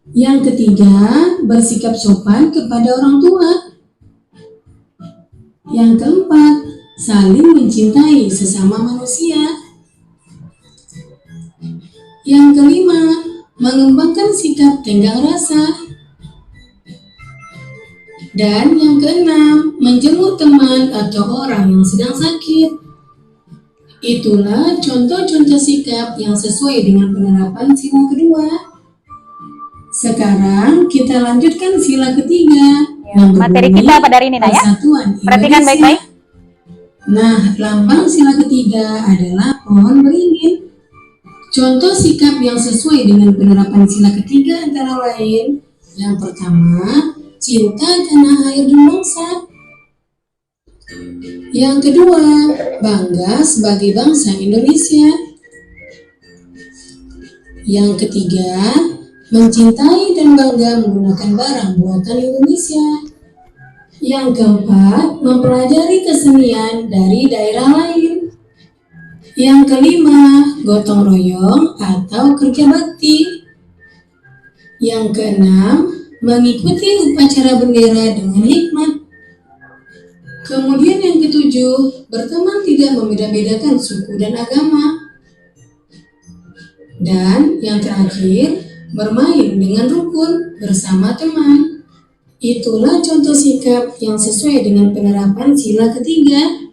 Speaker 6: Yang ketiga, bersikap sopan kepada orang tua. Yang keempat, saling mencintai sesama manusia. Yang kelima, mengembangkan sikap tenggang rasa. Dan yang keenam, menjenguk teman atau orang yang sedang sakit. Itulah contoh-contoh sikap yang sesuai dengan penerapan sila kedua. Sekarang kita lanjutkan sila ketiga yang
Speaker 1: Materi
Speaker 6: berbunyi
Speaker 1: kita pada hari ini, Nak, ya.
Speaker 6: Persatuan
Speaker 1: Perhatikan
Speaker 6: Indonesia.
Speaker 1: baik-baik.
Speaker 6: Nah, lambang sila ketiga adalah pohon beringin. Contoh sikap yang sesuai dengan penerapan sila ketiga antara lain, yang pertama, cinta tanah air dan bangsa. Yang kedua, bangga sebagai bangsa Indonesia. Yang ketiga, mencintai dan bangga menggunakan barang buatan Indonesia. Yang keempat, mempelajari kesenian dari daerah lain. Yang kelima, gotong royong atau kerja bakti. Yang keenam, mengikuti upacara bendera dengan hikmat. Kemudian yang ketujuh, berteman tidak membeda-bedakan suku dan agama. Dan yang terakhir, bermain dengan rukun bersama teman. Itulah contoh sikap yang sesuai dengan penerapan sila ketiga.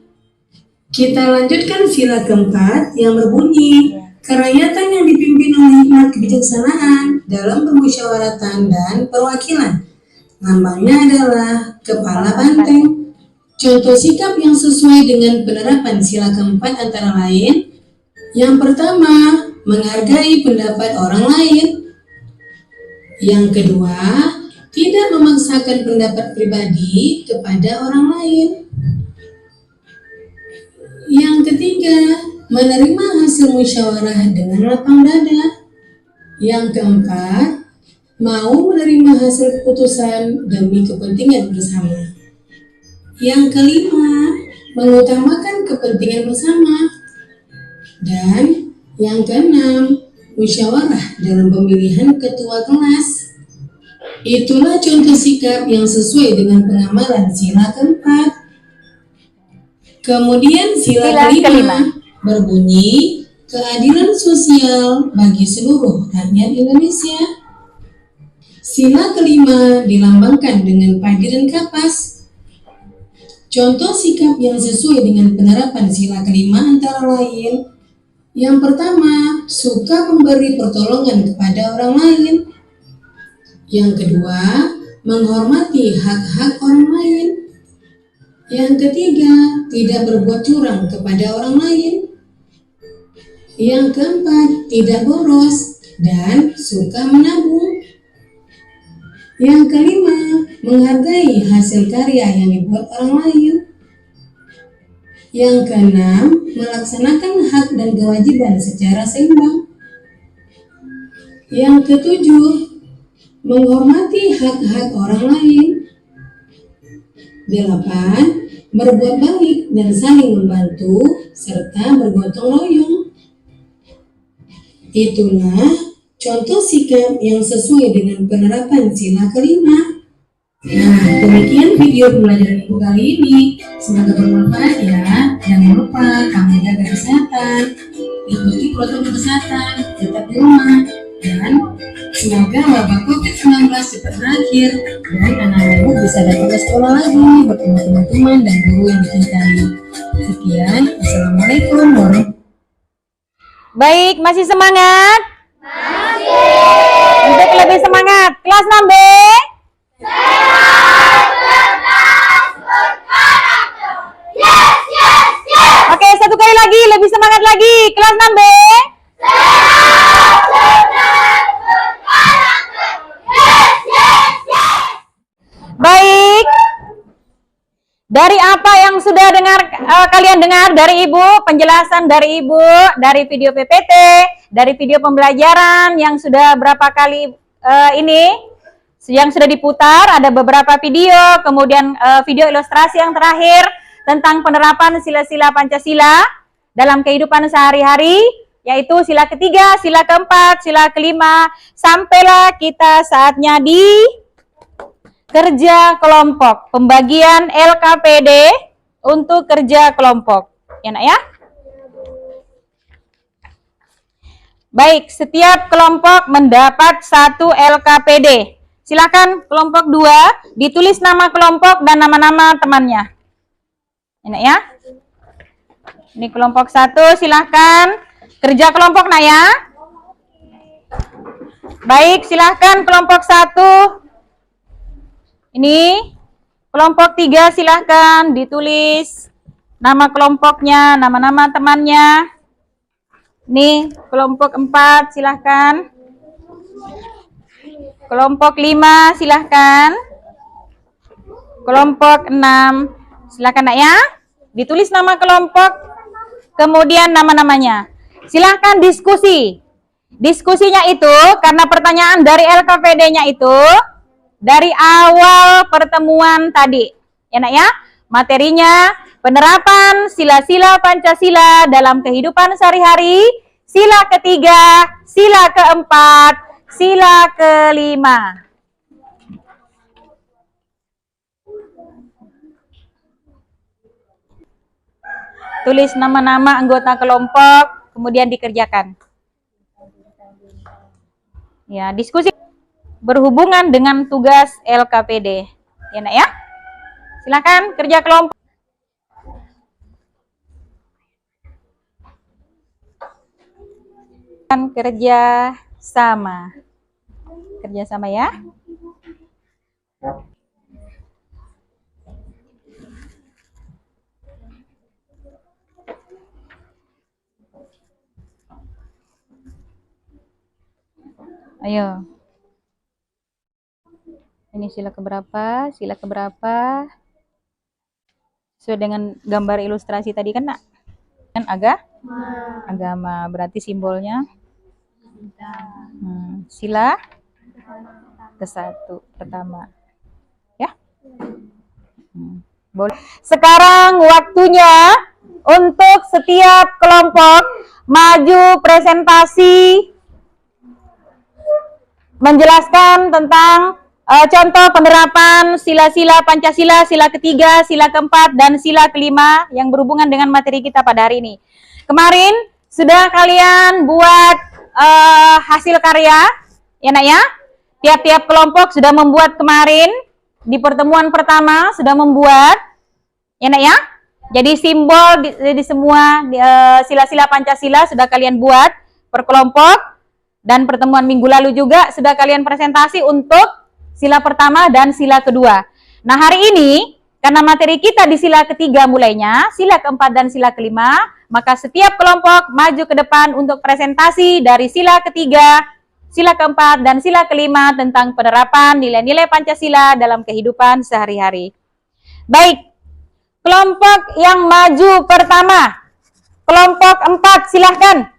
Speaker 6: Kita lanjutkan sila keempat yang berbunyi kerakyatan yang dipimpin oleh hikmat kebijaksanaan dalam permusyawaratan dan perwakilan. Lambangnya adalah kepala banteng. Contoh sikap yang sesuai dengan penerapan sila keempat antara lain, yang pertama, menghargai pendapat orang lain. Yang kedua, tidak memaksakan pendapat pribadi kepada orang lain. Yang ketiga, menerima hasil musyawarah dengan lapang dada. Yang keempat, mau menerima hasil keputusan demi kepentingan bersama. Yang kelima, mengutamakan kepentingan bersama. Dan yang keenam, musyawarah dalam pemilihan ketua kelas. Itulah contoh sikap yang sesuai dengan pengamalan sila keempat. Kemudian sila kelima berbunyi keadilan sosial bagi seluruh rakyat Indonesia. Sila kelima dilambangkan dengan padi dan kapas. Contoh sikap yang sesuai dengan penerapan sila kelima antara lain, yang pertama, suka memberi pertolongan kepada orang lain. Yang kedua, menghormati hak-hak orang lain. Yang ketiga, tidak berbuat curang kepada orang lain. Yang keempat, tidak boros dan suka menabung. Yang kelima, menghargai hasil karya yang dibuat orang lain. Yang keenam, melaksanakan hak dan kewajiban secara seimbang. Yang ketujuh, menghormati hak-hak orang lain. 8. Berbuat baik dan saling membantu serta bergotong royong. Itulah contoh sikap yang sesuai dengan penerapan sila kelima. Nah, demikian video pembelajaran Ibu kali ini. Semoga bermanfaat ya. Jangan lupa kamu jaga kesehatan, ikuti protokol kesehatan, tetap di rumah, dan semoga wabah COVID-19 cepat berakhir dan anak-anakmu bisa datang ke sekolah lagi bertemu teman-teman dan guru yang dicintai. Sekian, Assalamualaikum warahmatullahi wabarakatuh.
Speaker 1: Baik, masih semangat? Masih. Untuk lebih semangat, kelas 6B. Oke, satu kali lagi, lebih semangat lagi. Kelas 6B. Baik. Dari apa yang sudah kalian dengar dari Ibu, penjelasan dari Ibu, dari video PPT, dari video pembelajaran yang sudah berapa kali ini yang sudah diputar, ada beberapa video, kemudian video ilustrasi yang terakhir tentang penerapan sila-sila Pancasila dalam kehidupan sehari-hari, yaitu sila ketiga, sila keempat, sila kelima, sampailah kita saatnya di kerja kelompok, pembagian LKPD untuk kerja kelompok. Ya, Nak ya? Baik, setiap kelompok mendapat 1 LKPD. Silakan kelompok 2 ditulis nama kelompok dan nama-nama temannya. Enak ya? Ini kelompok 1, silakan kerja kelompok, Nak ya. Baik, silakan kelompok 1. Ini kelompok 3, silakan ditulis nama kelompoknya, nama-nama temannya. Ini kelompok 4, silakan. Kelompok 5, silahkan. Kelompok 6, silahkan Nak ya. Ditulis nama kelompok, kemudian nama-namanya. Silahkan diskusi. Diskusinya itu, karena pertanyaan dari LKPD-nya itu, dari awal pertemuan tadi. Ya Nak ya, materinya penerapan sila-sila Pancasila dalam kehidupan sehari-hari, sila ketiga, sila keempat, sila kelima. Tulis nama-nama anggota kelompok, kemudian dikerjakan. Ya, diskusi berhubungan dengan tugas LKPD. Ya, Nak ya? Silakan kerja kelompok. Kerja sama. Kerja sama ya. Ayo. Ini sila keberapa? Sila keberapa? Sesuai dengan gambar ilustrasi tadi kan, Nak? Kan agama. Berarti simbolnya sila ke-1 pertama. Ya? Boleh. Sekarang waktunya untuk setiap kelompok maju presentasi menjelaskan tentang contoh penerapan sila-sila Pancasila, sila ketiga, sila keempat, dan sila kelima yang berhubungan dengan materi kita pada hari ini. Kemarin sudah kalian buat hasil karya, ya Nak ya? Tiap-tiap kelompok sudah membuat kemarin, di pertemuan pertama sudah membuat, ya Nak ya? Jadi simbol di semua sila-sila Pancasila sudah kalian buat per kelompok. Dan pertemuan minggu lalu juga sudah kalian presentasi untuk sila pertama dan sila kedua. Nah hari ini, karena materi kita di sila ketiga mulainya, sila keempat dan sila kelima, maka setiap kelompok maju ke depan untuk presentasi dari sila ketiga, sila keempat, dan sila kelima tentang penerapan nilai-nilai Pancasila dalam kehidupan sehari-hari. Baik, kelompok yang maju pertama, kelompok 4, silahkan.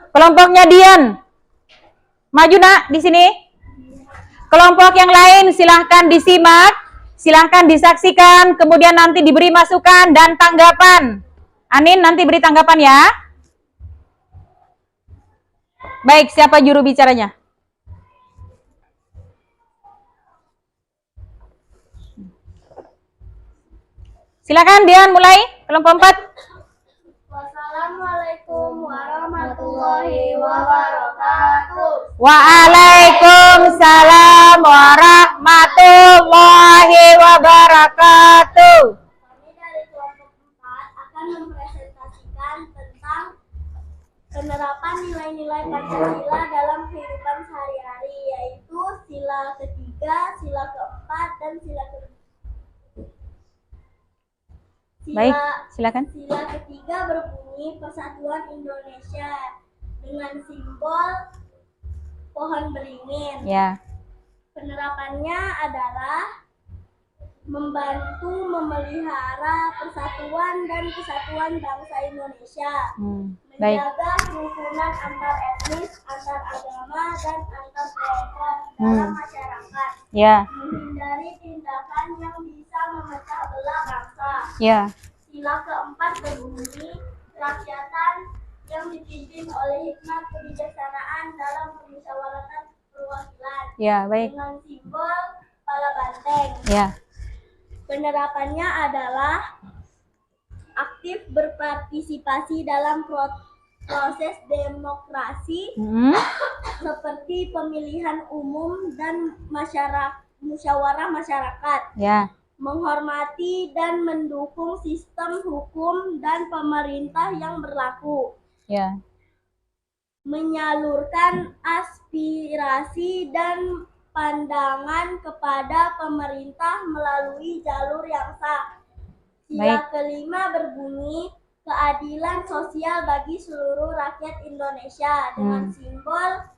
Speaker 1: Kelompoknya Dian. Maju Nak di sini. Kelompok yang lain silahkan disimak, silahkan disaksikan, kemudian nanti diberi masukan dan tanggapan. Anin nanti beri tanggapan ya. Baik, siapa juru bicaranya? Silakan Dian, mulai kelompok 4.
Speaker 2: Wassalamualaikum warahmatullahi wabarakatuh.
Speaker 1: Waalaikumsalam warahmatullahi wabarakatuh.
Speaker 2: Kami dari kelompok 4 akan mempresentasikan tentang penerapan nilai-nilai Pancasila dalam kehidupan sehari-hari, yaitu sila ketiga, sila keempat, dan sila kelima.
Speaker 1: Baik, silakan.
Speaker 2: Sila ketiga berbunyi Persatuan Indonesia dengan simbol pohon beringin.
Speaker 1: Ya.
Speaker 2: Penerapannya adalah membantu memelihara persatuan dan kesatuan bangsa Indonesia,
Speaker 1: Baik.
Speaker 2: menjaga kerukunan antar etnis, antar agama, dan antar kelompok dalam masyarakat,
Speaker 1: Ya.
Speaker 2: menghindari tindakan yang bisa memecah belah bangsa.
Speaker 1: Ya.
Speaker 2: Sila keempat berbunyi kerakyatan yang dipimpin oleh hikmat kebijaksanaan dalam permusyawaratan perwakilan,
Speaker 1: Ya, baik.
Speaker 2: dengan simbol kepala banteng.
Speaker 1: Ya.
Speaker 2: Penerapannya adalah aktif berpartisipasi dalam proses demokrasi seperti pemilihan umum dan musyawarah masyarakat,
Speaker 1: Ya.
Speaker 2: menghormati dan mendukung sistem hukum dan pemerintah yang berlaku,
Speaker 1: Ya.
Speaker 2: menyalurkan aspirasi dan pandangan kepada pemerintah melalui jalur yang sah. Sila kelima berbunyi keadilan sosial bagi seluruh rakyat Indonesia dengan simbol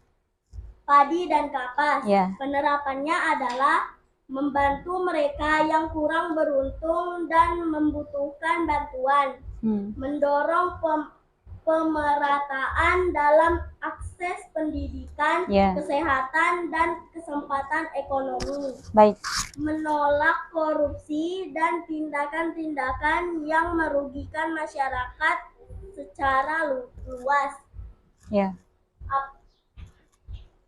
Speaker 2: padi dan kapas.
Speaker 1: Ya.
Speaker 2: Penerapannya adalah membantu mereka yang kurang beruntung dan membutuhkan bantuan, mendorong pemerataan dalam akses pendidikan, kesehatan, dan kesempatan ekonomi.
Speaker 1: Baik.
Speaker 2: Menolak korupsi dan tindakan-tindakan yang merugikan masyarakat secara luas.
Speaker 1: Ya.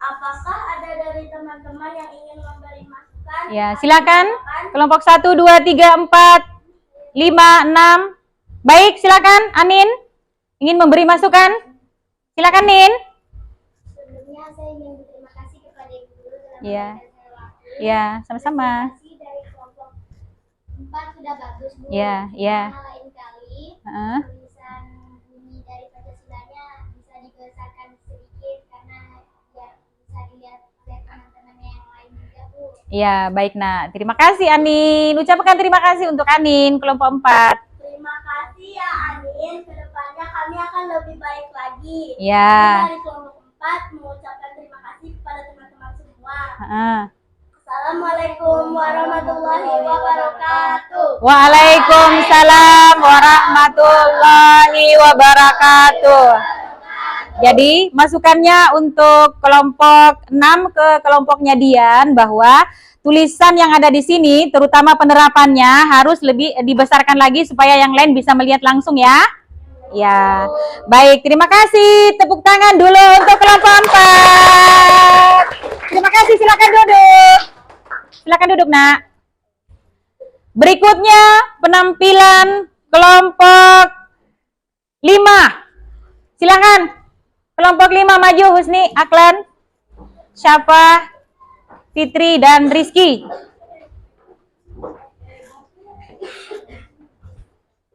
Speaker 2: Apakah ada dari teman-teman yang ingin memberi masukan?
Speaker 1: Ya, silakan. Kelompok 1, 2, 3, 4, 5, 6. Baik, silakan Anin. Ingin memberi masukan? Silakan Nin.
Speaker 2: Sebelumnya saya ingin berterima kasih kepada Ibu Guru dalam
Speaker 1: Ya.
Speaker 2: waktu.
Speaker 1: Ya, sama-sama.
Speaker 2: Presentasi dari kelompok 4 sudah bagus, Bu.
Speaker 1: Ya, ya.
Speaker 2: Karena lain kali tulisan bunyi dari Pancasilanya bisa dibesarkan sedikit karena ya bisa dilihat oleh teman-temannya yang lain juga, Bu.
Speaker 1: Ya, baik nak. Terima kasih Anin. Ucapkan terima kasih untuk Anin, kelompok 4.
Speaker 2: Terima kasih ya Anin. Kedepannya kami akan lebih baik lagi.
Speaker 1: Ya.
Speaker 2: Kami dari kelompok 4 mengucapkan terima kasih kepada teman-teman semua.
Speaker 1: Heeh.
Speaker 2: Assalamualaikum warahmatullahi wabarakatuh.
Speaker 1: Waalaikumsalam warahmatullahi wabarakatuh. Jadi masukannya untuk kelompok 6 ke kelompoknya Dian bahwa tulisan yang ada di sini terutama penerapannya harus lebih dibesarkan lagi supaya yang lain bisa melihat langsung ya. Ya. Baik, terima kasih. Tepuk tangan dulu untuk kelompok 4. Terima kasih, silakan duduk. Silakan duduk, Nak. Berikutnya penampilan kelompok 5. Silakan. Kelompok 5 maju, Husni, Aklan, Syafa, Fitri, dan Rizky.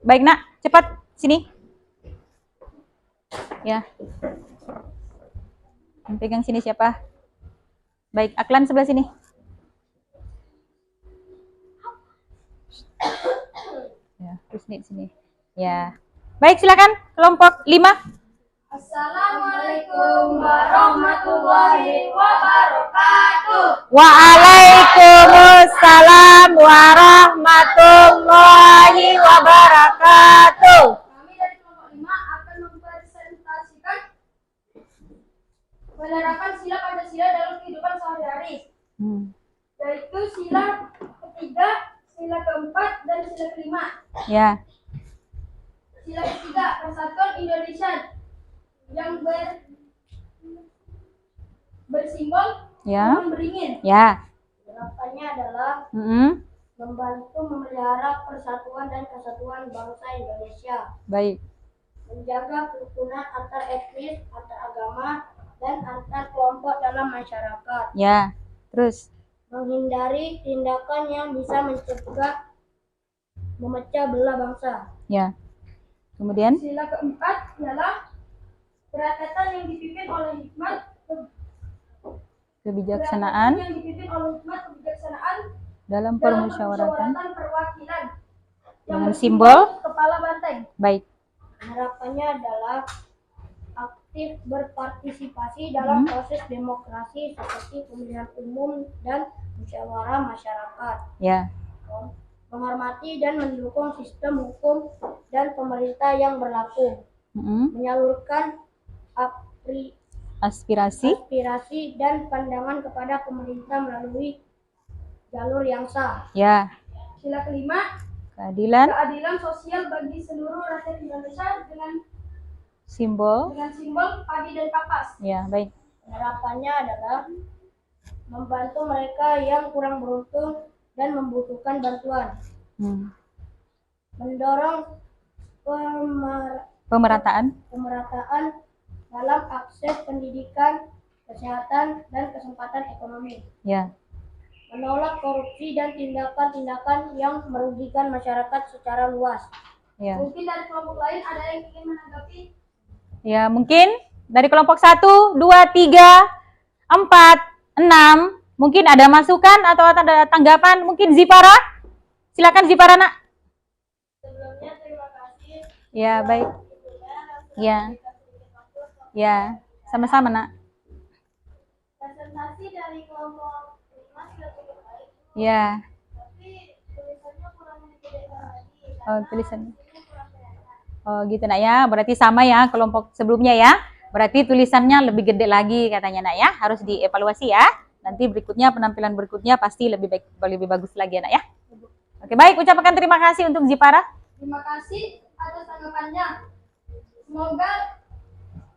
Speaker 1: Baik, Nak. Cepat, sini. Ya. Yang pegang sini siapa? Baik, Aklan sebelah sini. Ya, Husni sini. Ya. Baik, silakan kelompok 5.
Speaker 2: Assalamualaikum warahmatullahi wabarakatuh.
Speaker 1: Waalaikumsalam warahmatullahi wabarakatuh.
Speaker 2: Kami dari kelompok 5 akan mempresentasikan penerapan sila Pancasila dalam kehidupan sehari-hari. yaitu sila ketiga, sila keempat, dan sila kelima.
Speaker 1: Ya.
Speaker 2: Sila ketiga, Persatuan Indonesia yang bersimbol
Speaker 1: Ya.
Speaker 2: pohon beringin.
Speaker 1: Ya.
Speaker 2: Harapannya adalah membantu memelihara persatuan dan kesatuan bangsa Indonesia,
Speaker 1: Baik.
Speaker 2: menjaga kerukunan antar etnis, antar agama, dan antar kelompok dalam masyarakat,
Speaker 1: Ya. Terus.
Speaker 2: menghindari tindakan yang bisa memecah belah bangsa.
Speaker 1: Ya. Kemudian.
Speaker 2: Sila keempat ialah kerakyatan yang dipimpin oleh hikmat
Speaker 1: Kebijaksanaan dalam permusyawaratan
Speaker 2: perwakilan
Speaker 1: dengan simbol
Speaker 2: kepala banteng.
Speaker 1: baik.
Speaker 2: Harapannya adalah aktif berpartisipasi dalam proses demokrasi seperti pemilihan umum dan musyawarah masyarakat.
Speaker 1: Ya.
Speaker 2: Menghormati dan mendukung sistem hukum dan pemerintah yang berlaku. Menyalurkan aspirasi dan pandangan kepada pemerintah melalui jalur yang sah.
Speaker 1: Ya.
Speaker 2: Sila kelima,
Speaker 1: Keadilan
Speaker 2: sosial bagi seluruh rakyat Indonesia dengan
Speaker 1: simbol.
Speaker 2: padi dan kapas.
Speaker 1: Ya, baik.
Speaker 2: Harapannya adalah membantu mereka yang kurang beruntung dan membutuhkan bantuan. Mendorong
Speaker 1: Pemerataan
Speaker 2: dalam akses pendidikan, kesehatan, dan kesempatan ekonomi.
Speaker 1: Ya.
Speaker 2: Menolak korupsi dan tindakan-tindakan yang merugikan masyarakat secara luas.
Speaker 1: Ya.
Speaker 2: Mungkin dari kelompok lain ada yang ingin menanggapi?
Speaker 1: Ya, mungkin dari kelompok 1, 2, 3, 4, 6, mungkin ada masukan atau ada tanggapan. Mungkin Zipara? Silakan Zipara, Nak.
Speaker 2: Sebelumnya terima kasih.
Speaker 1: Ya, baik. Ya. Ya, sama-sama, Nak.
Speaker 2: Presentasi dari kelompok 5 sudah cukup baik.
Speaker 1: Ya.
Speaker 2: Tapi tulisannya kurang digedekan lagi.
Speaker 1: Oh, tulisannya. Oh, gitu, Nak ya. Berarti sama ya kelompok sebelumnya ya. Berarti tulisannya lebih gede lagi katanya, Nak ya. Harus dievaluasi ya. Nanti berikutnya, penampilan berikutnya pasti lebih bagus lagi, Nak ya. Oke, baik. Ucapkan terima kasih untuk Zipara.
Speaker 2: Terima kasih atas tanggapannya. Semoga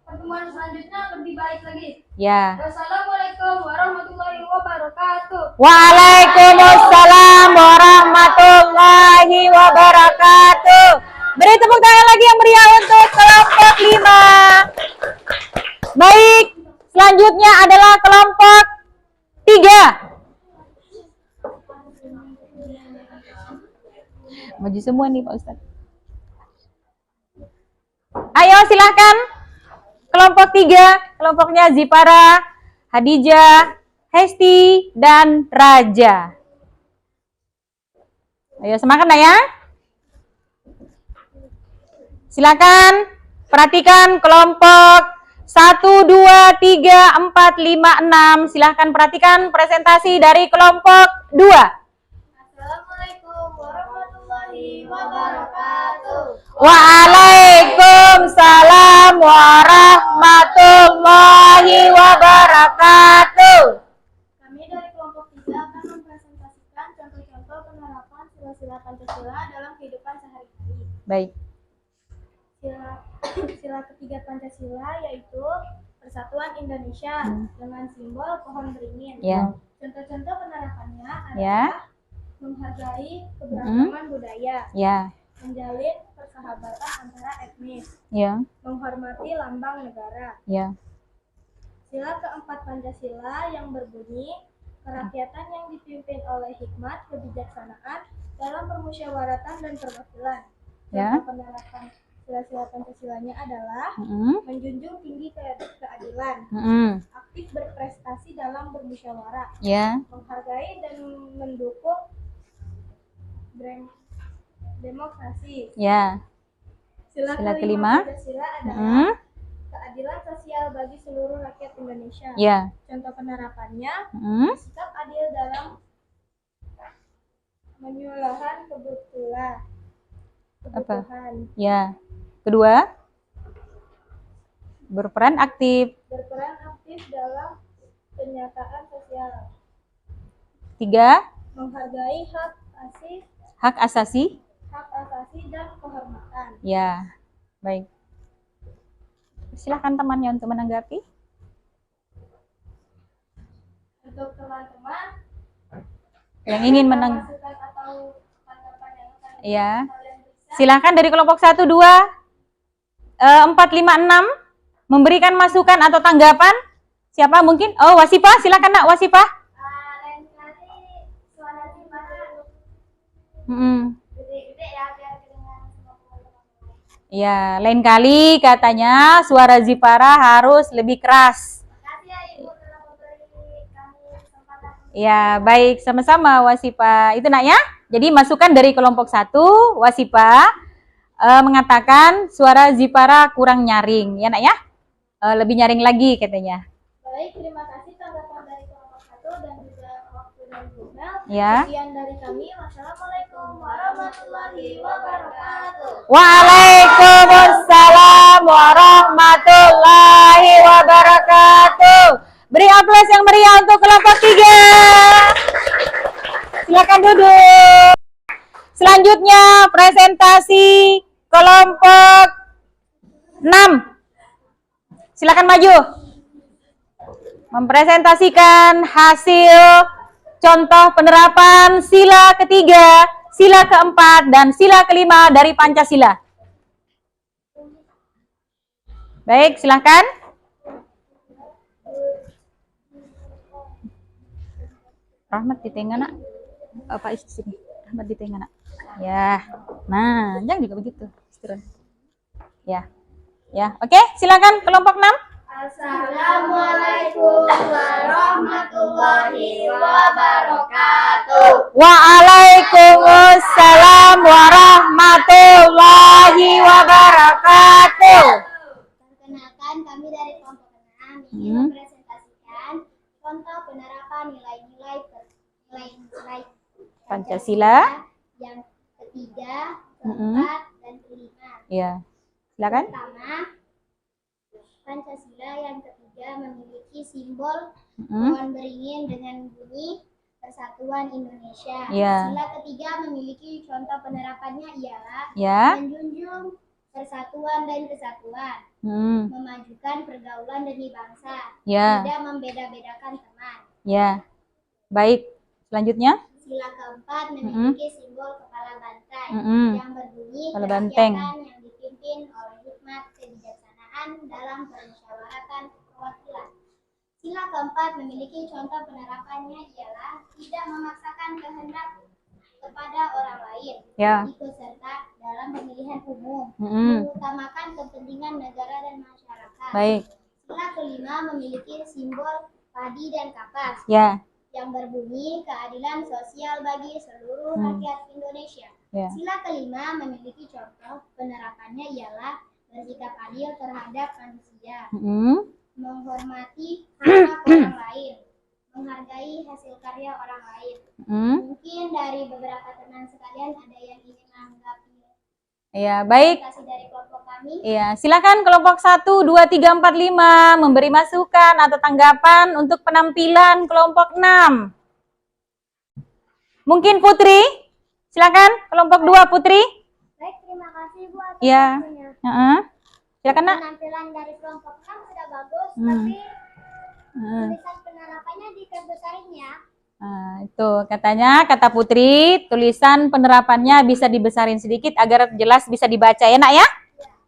Speaker 2: pertemuan selanjutnya lebih baik lagi.
Speaker 1: Ya.
Speaker 2: Wassalamualaikum warahmatullahi wabarakatuh.
Speaker 1: Waalaikumsalam warahmatullahi wabarakatuh. Beri tepuk tangan lagi yang meriah untuk kelompok 5. Baik, selanjutnya adalah kelompok 3. Maju semua nih Pak Ustadz. Ayo silahkan. Kelompok 3, kelompoknya Zipara, Hadijah, Hesti, dan Raja. Ayo semangat ya. Silakan perhatikan kelompok 1, 2, 3, 4, 5, 6. Silakan perhatikan presentasi dari kelompok 2.
Speaker 2: Assalamualaikum warahmatullahi wabarakatuh.
Speaker 1: Waalaikumsalam warahmatullahi wabarakatuh.
Speaker 2: Kami dari kelompok 3 akan mempresentasikan contoh-contoh penerapan sila-sila Pancasila dalam kehidupan sehari-hari.
Speaker 1: Baik.
Speaker 2: Sila ketiga Pancasila yaitu Persatuan Indonesia dengan simbol pohon beringin.
Speaker 1: Ya.
Speaker 2: Contoh-contoh penerapannya adalah
Speaker 1: Ya.
Speaker 2: menghargai keberagaman budaya,
Speaker 1: Ya.
Speaker 2: menjalin persahabatan antara etnis,
Speaker 1: Ya.
Speaker 2: menghormati lambang negara.
Speaker 1: Ya.
Speaker 2: Sila keempat Pancasila yang berbunyi kerakyatan yang dipimpin oleh hikmat kebijaksanaan dalam permusyawaratan dan perwakilan.
Speaker 1: Ya.
Speaker 2: Contoh penerapan sila-sila Pancasilanya adalah menjunjung tinggi keadilan, aktif berprestasi dalam bermusyawarah,
Speaker 1: Ya.
Speaker 2: menghargai dan mendukung demokrasi.
Speaker 1: Ya.
Speaker 2: Sila
Speaker 1: Sila
Speaker 2: kelima
Speaker 1: kelima.
Speaker 2: Pancasila adalah keadilan sosial bagi seluruh rakyat Indonesia.
Speaker 1: Ya.
Speaker 2: Contoh penerapannya, sikap adil dalam menyuluhkan kebutuhan.
Speaker 1: Ya. Kedua, berperan aktif.
Speaker 2: Berperan aktif dalam penyataan sosial.
Speaker 1: 3.
Speaker 2: Menghargai
Speaker 1: Hak asasi.
Speaker 2: hak asasi dan kehormatan.
Speaker 1: Ya, baik. Silakan temannya untuk menanggapi.
Speaker 2: Untuk teman-teman
Speaker 1: Yang ingin
Speaker 2: masukan atau tanggapan yang akan
Speaker 1: Ya.
Speaker 2: kalian berikan,
Speaker 1: Silakan dari kelompok 1, 2, 4, 5, 6 memberikan masukan atau tanggapan. Siapa mungkin? Oh, Wasifah, silakan Nak, Wasifah.
Speaker 2: lain kali suara gimana gede-gede ya biar kedengaran semua teman-teman.
Speaker 1: Ya, lain kali katanya suara Zipara harus lebih keras.
Speaker 2: Makasih ya Ibu telah memberi kami kesempatan.
Speaker 1: Ya, baik, sama-sama Wasifah. Itu Nak ya. Jadi masukan dari kelompok 1, Wasifah mengatakan suara Zipara kurang nyaring, ya Nak ya. Lebih nyaring lagi katanya.
Speaker 2: Baik, terima kasih tanggapan dari kelompok 1 dan juga waktu dan jurnal.
Speaker 1: Ya.
Speaker 2: Sekian dari kami. Wassalamualaikum warahmatullahi wabarakatuh.
Speaker 1: Waalaikumsalam warahmatullahi wabarakatuh. Beri aplaus yang meriah untuk kelompok 3. Silakan duduk. Selanjutnya presentasi kelompok 6. Silakan maju. Mempresentasikan hasil contoh penerapan sila ketiga, sila keempat, dan sila kelima dari Pancasila. Baik, silakan. Rahmat di tengah Nak. Apa isi sini? Rahmat di tengah Nak. Ya. Nah, jangan juga begitu. Turun. Ya. Ya, oke, silakan kelompok 6.
Speaker 2: Assalamualaikum warahmatullahi wabarakatuh.
Speaker 1: Waalaikumsalam warahmatullahi wabarakatuh.
Speaker 5: Perkenalkan, kami dari kelompok 6 ingin mempresentasikan contoh penerapan nilai-nilai
Speaker 1: Pancasila
Speaker 5: yang ketiga, keempat, dan kelima.
Speaker 1: Ya. Silakan.
Speaker 5: Pertama, Pancasila yang ketiga memiliki simbol pohon beringin dengan bunyi Persatuan Indonesia.
Speaker 1: Ya.
Speaker 5: Sila ketiga memiliki contoh penerapannya ialah
Speaker 1: Ya.
Speaker 5: menjunjung persatuan dan kesatuan, memajukan pergaulan demi bangsa,
Speaker 1: Ya.
Speaker 5: tidak membeda-bedakan teman.
Speaker 1: Ya. Baik. Selanjutnya.
Speaker 5: Sila keempat memiliki simbol kepala banteng yang berbunyi
Speaker 1: Kepala banteng.
Speaker 5: kerakyatan yang dipimpin oleh hikmat kebijaksanaan dalam permusyawaratan perwakilan. Sila keempat memiliki contoh penerapannya ialah tidak memaksakan kehendak kepada orang lain,
Speaker 1: Ya.
Speaker 5: ikut serta dalam pemilihan umum,
Speaker 1: Mm-mm.
Speaker 5: mengutamakan kepentingan negara dan masyarakat.
Speaker 1: Baik.
Speaker 5: Sila kelima memiliki simbol padi dan kapas
Speaker 1: Ya.
Speaker 5: yang berbunyi keadilan sosial bagi seluruh rakyat Indonesia.
Speaker 1: Ya.
Speaker 5: Sila kelima memiliki contoh penerapannya ialah bersikap adil terhadap manusia, menghormati hak orang lain, menghargai hasil karya orang lain. Mungkin dari beberapa teman sekalian ada yang ingin menanggapi
Speaker 1: Ya, baik.
Speaker 5: presentasi dari kelompok kami.
Speaker 1: Iya, silakan kelompok 1, 2, 3, 4, 5 memberi masukan atau tanggapan untuk penampilan kelompok 6. Mungkin Putri? Silakan kelompok 2 Putri.
Speaker 2: Baik, terima kasih Bu atas
Speaker 1: Iya.
Speaker 2: waktunya.
Speaker 1: Silakan Nak.
Speaker 5: Penampilan dari kelompok 6 sudah bagus, tapi tulisan penerapannya diperbesarin ya.
Speaker 1: Nah, itu katanya kata Putri, tulisan penerapannya bisa dibesarin sedikit agar jelas bisa dibaca ya Nak ya?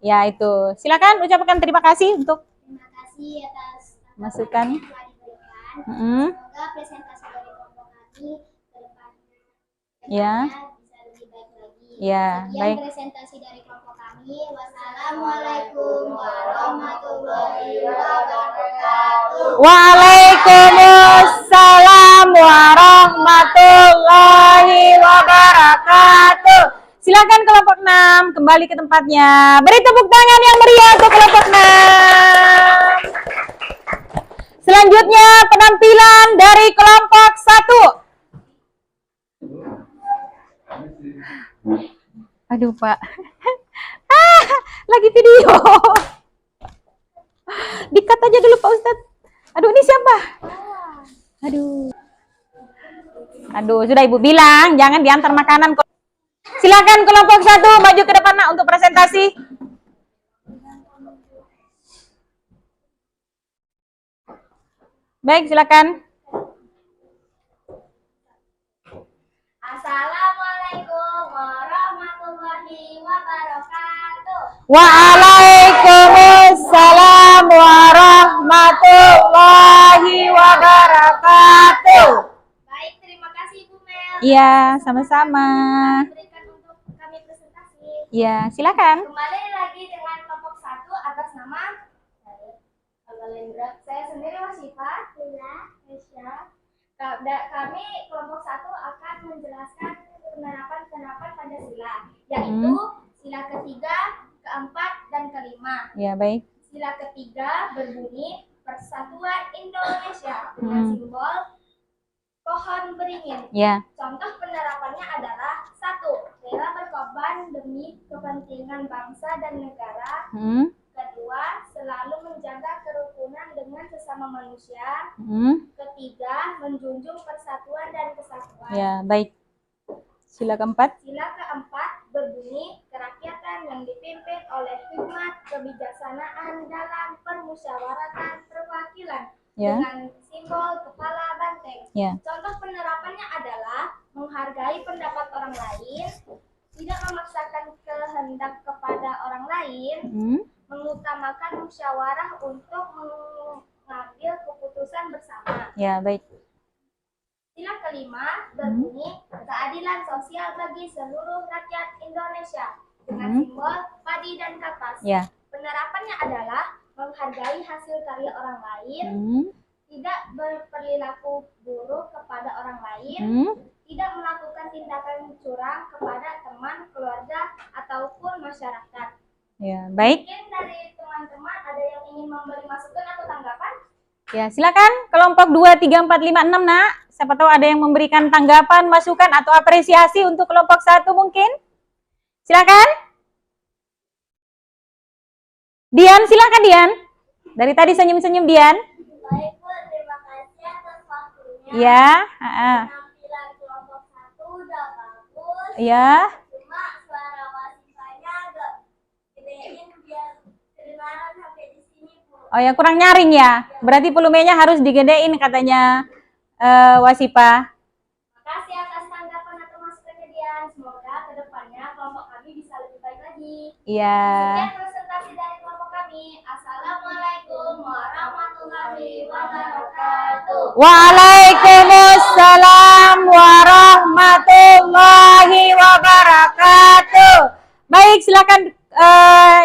Speaker 1: Ya itu. Silakan ucapkan terima kasih untuk
Speaker 5: Terima kasih atas
Speaker 1: masukan.
Speaker 5: yang telah diberikan. Semoga presentasi dari kelompok kami ke depannya
Speaker 1: Ya.
Speaker 5: bisa lebih baik lagi.
Speaker 1: Ya,
Speaker 5: Sekian
Speaker 1: baik.
Speaker 5: presentasi dari kelompok kami. Wassalamualaikum warahmatullahi wabarakatuh.
Speaker 1: Waalaikumsalam warahmatullahi wabarakatuh. Silakan kelompok 6 kembali ke tempatnya. Beri tepuk tangan yang meriah untuk kelompok 6. Selanjutnya penampilan dari kelompok 1. Aduh Pak. Lagi video. Dikat aja dulu Pak Ustadz. Aduh ini siapa? Aduh. Aduh, sudah Ibu bilang jangan diantar makanan. Silakan kelompok 1 maju ke depan Nak untuk presentasi. Baik, silakan.
Speaker 2: Assalamualaikum warahmatullahi wabarakatuh.
Speaker 1: Waalaikumsalam warahmatullahi wabarakatuh.
Speaker 2: Baik, terima kasih Ibu Mel.
Speaker 1: Iya, sama-sama.
Speaker 2: Berikan untuk kami presentasi.
Speaker 1: Iya, silakan.
Speaker 2: Kembali lagi dengan kelompok 1 atas nama saya sendiri Wasifah, Nesya. Kami kelompok 1 akan menjelaskan penerapan Pancasila, yaitu sila ketiga, keempat, dan kelima.
Speaker 1: Ya, baik.
Speaker 2: Sila ketiga berbunyi Persatuan Indonesia dengan simbol pohon beringin.
Speaker 1: Ya.
Speaker 2: Contoh penerapannya adalah 1. Rela berkorban demi kepentingan bangsa dan negara. Kedua, selalu menjaga kerukunan dengan sesama manusia. Ketiga, menjunjung persatuan dan kesatuan.
Speaker 1: Ya, baik. Sila keempat.
Speaker 2: Sila keempat berbunyi kerakyatan yang dipimpin oleh hikmat kebijaksanaan dalam permusyawaratan perwakilan dengan simbol kepala banteng. Contoh penerapannya adalah menghargai pendapat orang lain, tidak memaksakan kehendak kepada orang lain, mengutamakan musyawarah untuk mengambil keputusan bersama.
Speaker 1: Ya, baik.
Speaker 2: Sila kelima berbunyi keadilan sosial bagi seluruh rakyat Indonesia dengan simbol padi dan kapas.
Speaker 1: Ya.
Speaker 2: Penerapannya adalah menghargai hasil karya orang lain, tidak berperilaku buruk kepada orang lain, tidak melakukan tindakan curang kepada teman, keluarga, ataupun masyarakat.
Speaker 1: Ya, baik.
Speaker 2: Mungkin dari teman-teman ada yang ingin memberi masukan atau tanggapan?
Speaker 1: Ya, silakan kelompok 2, 3, 4, 5, 6 Nak. Siapa tahu ada yang memberikan tanggapan, masukan atau apresiasi untuk kelompok 1 mungkin. Silakan. Dian, silakan Dian. Dari tadi senyum-senyum Dian.
Speaker 2: Baik Bu, terima kasih atas waktunya.
Speaker 1: Ya,
Speaker 2: Penampilan kelompok 1 udah bagus.
Speaker 1: Ya.
Speaker 2: Cuma suara Wasifahnya agak gedein biar kedengaran sampai di sini Bu.
Speaker 1: Oh ya, kurang nyaring ya. Berarti volumenya harus digedein katanya Wasifah.
Speaker 2: Makasih atas tanggapan atau masukannya Dian. Semoga kedepannya kelompok kami bisa lebih baik lagi.
Speaker 1: Iya.
Speaker 2: Sekian presentasi dari kelompok kami. Assalamualaikum warahmatullahi wabarakatuh.
Speaker 1: Waalaikumsalam warahmatullahi wabarakatuh. Baik, silakan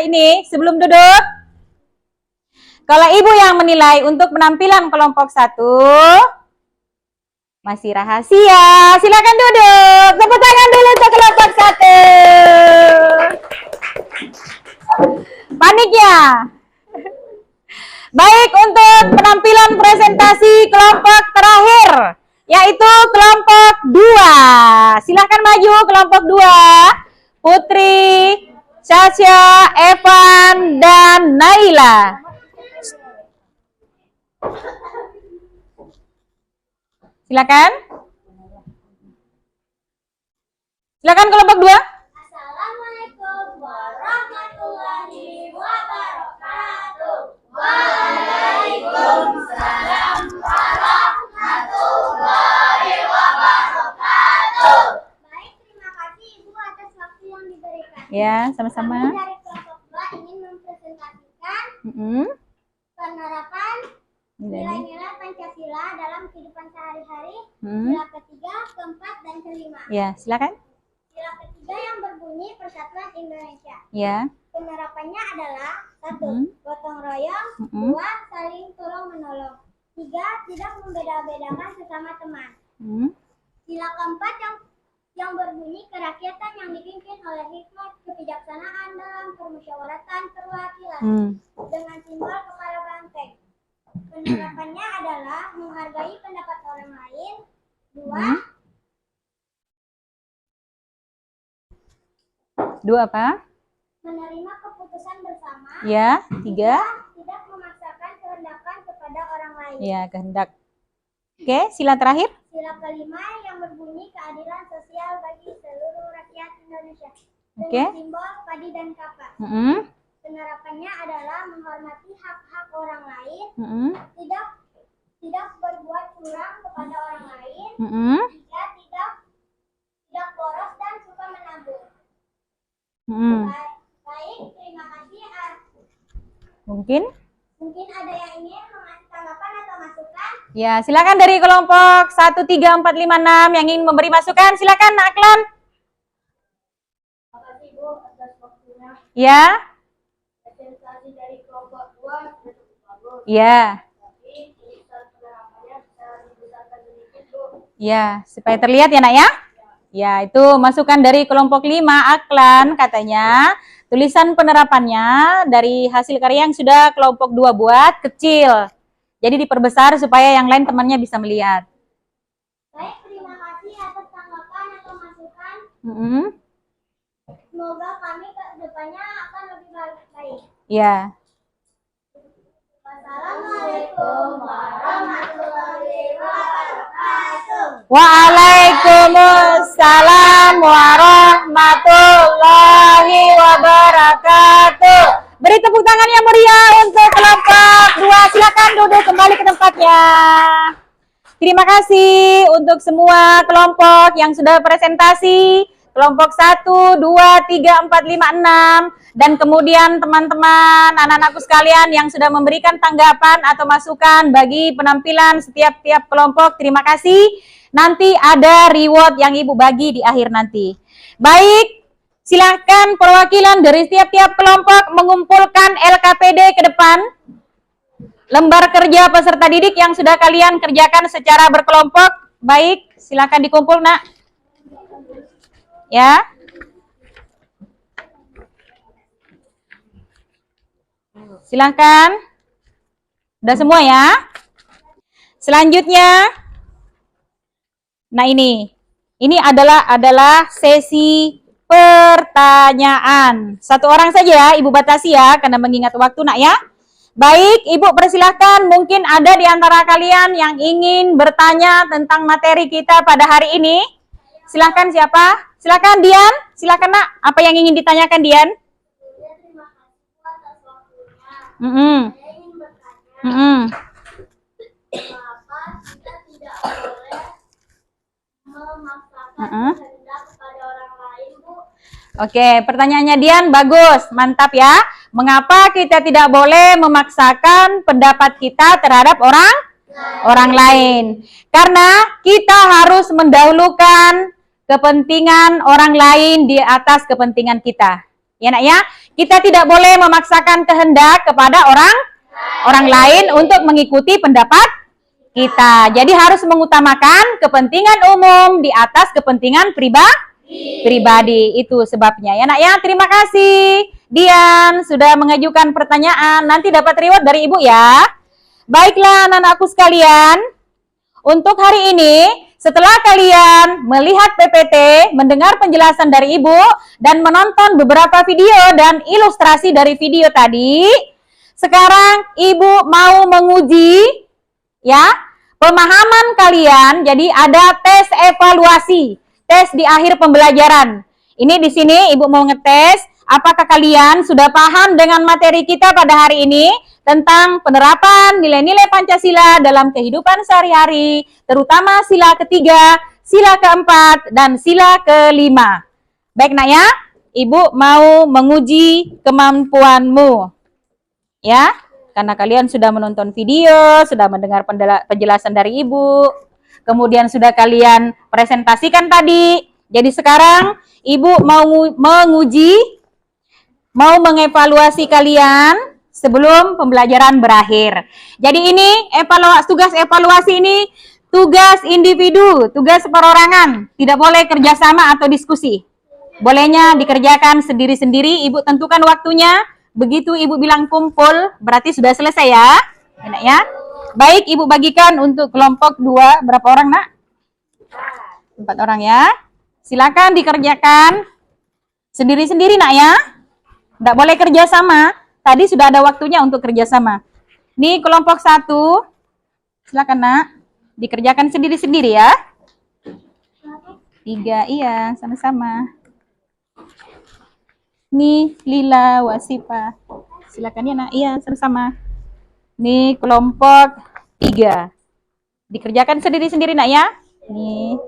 Speaker 1: ini sebelum duduk. Kalau Ibu yang menilai untuk penampilan kelompok 1 masih rahasia, silakan duduk. Tepuk tangan dulu untuk kelompok 1. Panik ya? Baik, untuk penampilan presentasi kelompok terakhir, yaitu kelompok 2. Silakan maju kelompok 2. Putri, Sasha, Evan, dan Naila. Silakan. Silakan kelompok 2.
Speaker 2: Assalamualaikum warahmatullahi wabarakatuh. Waalaikumsalam warahmatullahi wabarakatuh. Baik, terima kasih Ibu atas waktu yang diberikan.
Speaker 1: Ya, sama-sama.
Speaker 2: Kami dari kelompok 2 ingin mempresentasikan penerapan nilai-nilai Pancasila dalam kehidupan sehari-hari. Sila ketiga, keempat, dan kelima.
Speaker 1: Ya, silakan.
Speaker 2: Sila ketiga yang berbunyi Persatuan Indonesia.
Speaker 1: Ya.
Speaker 2: Penerapannya adalah 1. Gotong royong. 2. Saling tolong menolong. 3. Tidak membeda-bedakan sesama teman. Sila keempat yang berbunyi kerakyatan yang dipimpin oleh hikmat kebijaksanaan dalam permusyawaratan perwakilan dengan simbol kepala banteng. Penerapannya adalah menghargai pendapat orang lain.
Speaker 1: 2 apa?
Speaker 2: Menerima keputusan bersama.
Speaker 1: Ya. 3.
Speaker 2: Tidak memaksakan kehendak kepada orang lain.
Speaker 1: Ya, kehendak. Oke, sila terakhir.
Speaker 2: Sila kelima yang berbunyi keadilan sosial bagi seluruh rakyat Indonesia.
Speaker 1: Oke.
Speaker 2: Dengan simbol padi dan kapak. Penerapannya adalah menghormati hak-hak orang lain, tidak berbuat curang kepada orang lain, juga tidak boros dan suka menabung. Baik, terima kasih. Mungkin ada yang ingin mengasih tanggapan atau masukan?
Speaker 1: Ya, silakan dari kelompok 1, 3, 4, 5, 6 yang ingin memberi masukan. Silakan, Aklan.
Speaker 2: Terima kasih Bu atas waktunya.
Speaker 1: Ya.
Speaker 2: Presentasi dari kelompok 2 sudah cukup bagus.
Speaker 1: Ya.
Speaker 2: Tapi tulisan penerapannya bisa dibesarkan sedikit Bu.
Speaker 1: Ya, supaya terlihat ya, Nak ya. Ya, itu masukan dari kelompok 5 Aklan katanya. Tulisan penerapannya dari hasil karya yang sudah kelompok 2 buat kecil. Jadi diperbesar supaya yang lain temannya bisa melihat.
Speaker 2: Baik, terima kasih atas tanggapan atau masukan. Semoga kami ke depannya akan lebih baik.
Speaker 1: Ya.
Speaker 2: Wassalamualaikum warahmatullahi wabarakatuh.
Speaker 1: Waalaikumsalam warahmatullahi wabarakatuh. Beri tepuk tangan yang meriah untuk kelompok 2. Silakan duduk kembali ke tempatnya. Terima kasih untuk semua kelompok yang sudah presentasi. Kelompok 1, 2, 3, 4, 5, 6. Dan kemudian teman-teman, anak-anakku sekalian yang sudah memberikan tanggapan atau masukan bagi penampilan setiap kelompok. Terima kasih. Nanti ada reward yang Ibu bagi di akhir nanti. Baik, silakan perwakilan dari setiap kelompok mengumpulkan LKPD ke depan. Lembar kerja peserta didik yang sudah kalian kerjakan secara berkelompok. Baik, silakan dikumpul, Nak. Ya. Silakan. Udah semua ya. Selanjutnya. Nah ini adalah sesi pertanyaan. Satu orang saja ya, Ibu batasi ya, karena mengingat waktu, Nak ya. Baik, Ibu persilahkan. Mungkin ada di antara kalian yang ingin bertanya tentang materi kita pada hari ini. Silahkan siapa? Silahkan Dian. Silahkan Nak. Apa yang ingin ditanyakan Dian?
Speaker 2: Terima kasih atas waktunya. Saya ingin bertanya, mengapa kita tidak boleh memaksakan kehendak kepada orang lain, Bu?
Speaker 1: Oke, pertanyaannya Dian bagus, mantap ya. Mengapa kita tidak boleh memaksakan pendapat kita terhadap orang lain? Karena kita harus mendahulukan kepentingan orang lain di atas kepentingan kita. Ya Nak ya, kita tidak boleh memaksakan kehendak kepada orang lain untuk mengikuti pendapat kita. Jadi harus mengutamakan kepentingan umum di atas kepentingan pribadi. Itu sebabnya ya Nak ya. Terima kasih Dian sudah mengajukan pertanyaan. Nanti dapat reward dari Ibu ya. Baiklah anak-anakku sekalian. Untuk hari ini setelah kalian melihat PPT, mendengar penjelasan dari Ibu, dan menonton beberapa video dan ilustrasi dari video tadi, sekarang Ibu mau menguji ya pemahaman kalian. Jadi ada tes evaluasi, tes di akhir pembelajaran. Ini di sini Ibu mau ngetes apakah kalian sudah paham dengan materi kita pada hari ini tentang penerapan nilai-nilai Pancasila dalam kehidupan sehari-hari, terutama sila ketiga, sila keempat, dan sila kelima. Baik Nak ya, Ibu mau menguji kemampuanmu. Ya, karena kalian sudah menonton video, sudah mendengar penjelasan dari Ibu, kemudian sudah kalian presentasikan tadi. Jadi sekarang Ibu mau menguji, mau mengevaluasi kalian sebelum pembelajaran berakhir. Jadi ini tugas evaluasi ini tugas individu, tugas perorangan. Tidak boleh kerjasama atau diskusi. Bolehnya dikerjakan sendiri-sendiri. Ibu tentukan waktunya. Begitu Ibu bilang kumpul, berarti sudah selesai ya. Enak ya. Baik, Ibu bagikan untuk kelompok 2. Berapa orang Nak? 4 orang ya. Silakan dikerjakan sendiri-sendiri Nak ya. Tidak boleh kerjasama. Tadi sudah ada waktunya untuk kerjasama. Ini kelompok 1. Silakan Nak. Dikerjakan sendiri-sendiri ya. 3, iya, sama-sama. Nih, Lila, Wasifa. Silakan ya, Nak. Iya, sama-sama. Nih, kelompok 3. Dikerjakan sendiri-sendiri, Nak ya. Nih.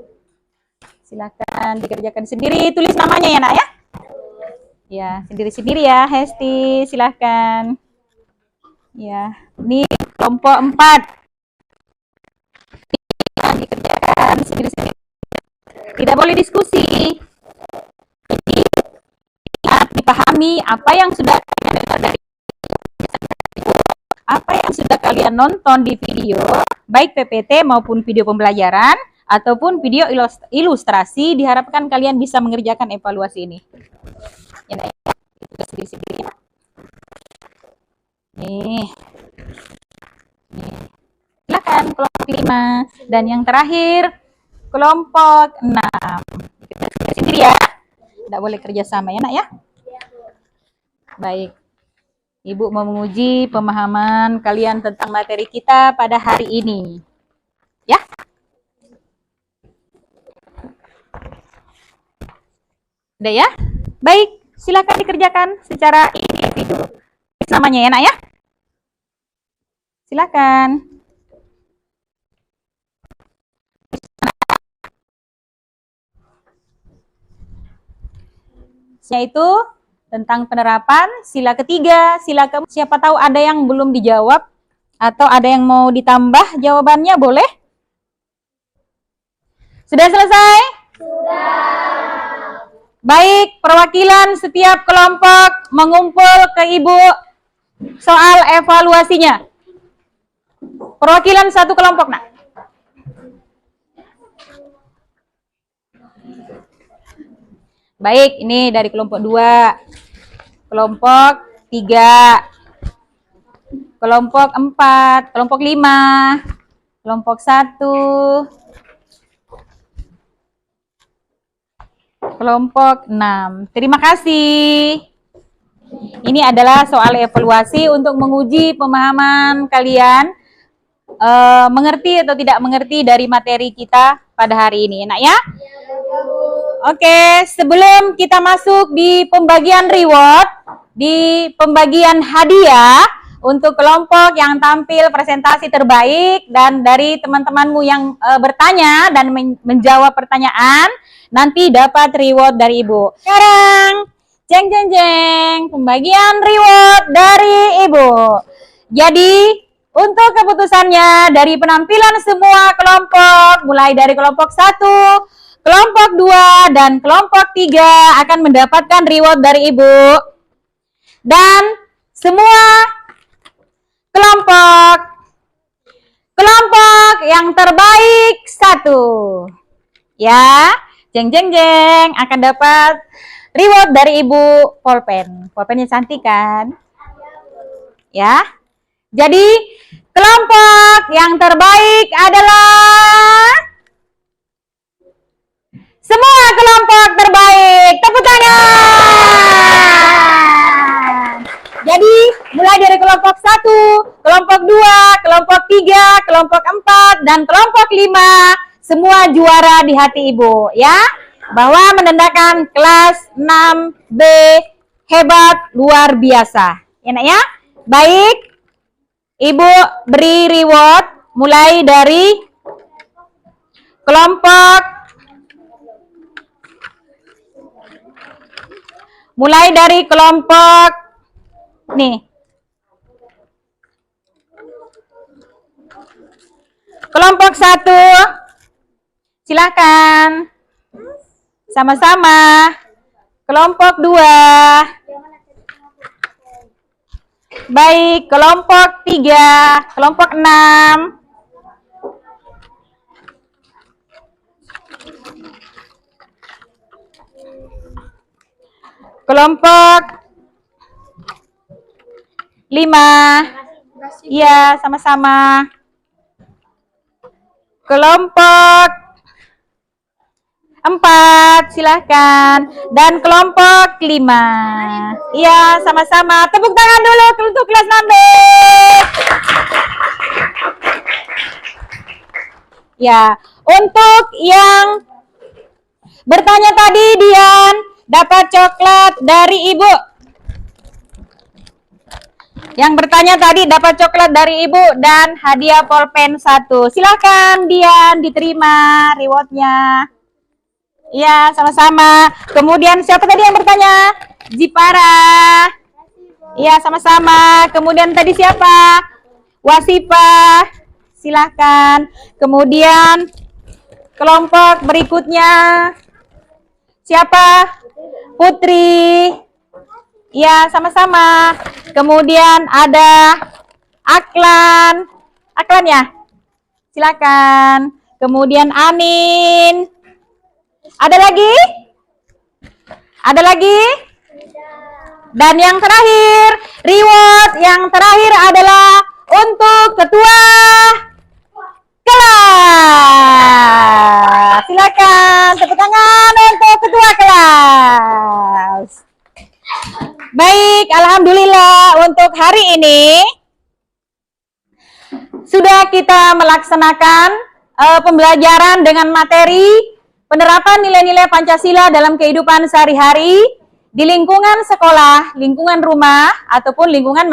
Speaker 1: Silakan dikerjakan sendiri. Tulis namanya ya, Nak ya. Ya, sendiri-sendiri ya, Hesti. Silakan. Ya, nih kelompok 4. Dikerjakan sendiri-sendiri. Tidak boleh diskusi. Jadi, dipahami apa yang sudah kalian dengar dari apa yang sudah kalian nonton di video, baik PPT maupun video pembelajaran ataupun video ilustrasi, diharapkan kalian bisa mengerjakan evaluasi ini. Ya, sendiri-sendiri ya. Nih. Silakan kelompok 5 dan yang terakhir kelompok 6. Kita sendiri ya. Tidak boleh kerjasama ya, Nak ya. Baik. Ibu mau menguji pemahaman kalian tentang materi kita pada hari ini. Ya. Udah ya? Baik, silakan dikerjakan secara individu. Namanya ya, Nak ya. Silakan. Yaitu tentang penerapan sila ketiga, sila keempat. Siapa tahu ada yang belum dijawab atau ada yang mau ditambah jawabannya, boleh? Sudah selesai? Sudah. Baik, perwakilan setiap kelompok mengumpul ke Ibu soal evaluasinya. Perwakilan satu kelompok, Nak. Baik, ini dari kelompok 2, kelompok 3, kelompok 4, kelompok 5, kelompok 1, kelompok 6. Terima kasih. Ini adalah soal evaluasi untuk menguji pemahaman kalian, mengerti atau tidak mengerti dari materi kita pada hari ini, Nak ya? Oke, sebelum kita masuk di pembagian reward, di pembagian hadiah untuk kelompok yang tampil presentasi terbaik dan dari teman-temanmu yang bertanya dan menjawab pertanyaan, nanti dapat reward dari Ibu. Sekarang, jeng jeng jeng, pembagian reward dari Ibu. Jadi, untuk keputusannya dari penampilan semua kelompok, mulai dari kelompok 1, kelompok 2 dan kelompok 3 akan mendapatkan reward dari Ibu. Dan semua kelompok yang terbaik 1. Ya, jeng jeng jeng akan dapat reward dari Ibu pulpen. Pulpennya cantik kan? Ya. Jadi, kelompok yang terbaik adalah semua kelompok terbaik. Tepuk tangan. Jadi, mulai dari kelompok 1, kelompok 2, kelompok 3, kelompok 4, dan kelompok 5, semua juara di hati Ibu, ya. Bahwa menandakan kelas 6B hebat luar biasa. Ya, Nak ya? Baik. Ibu beri reward mulai dari kelompok nih. Kelompok 1 silakan. Sama-sama. Kelompok 2. Baik, kelompok 3, kelompok 6. Kelompok 5. Iya, sama-sama. Kelompok 4, silahkan. Dan kelompok 5. Iya, sama-sama. Tepuk tangan dulu untuk kelas 6B. Ya, untuk yang bertanya tadi, Dian dapat coklat dari Ibu. Yang bertanya tadi dapat coklat dari Ibu dan hadiah pulpen 1. Silakan Dian, diterima rewardnya. Iya, sama-sama. Kemudian siapa tadi yang bertanya? Jipara. Iya, sama-sama. Kemudian tadi siapa? Wasifa. Silakan. Kemudian kelompok berikutnya. Siapa? Putri. Ya, sama-sama. Kemudian ada Aklan. Aklan ya? Silakan. Kemudian Anin. Ada lagi? Ada lagi? Dan yang terakhir, reward yang terakhir adalah untuk ketua kelas. Silakan tepuk tangan untuk ketua kelas. Baik, alhamdulillah untuk hari ini sudah kita melaksanakan pembelajaran dengan materi penerapan nilai-nilai Pancasila dalam kehidupan sehari-hari di lingkungan sekolah, lingkungan rumah, ataupun lingkungan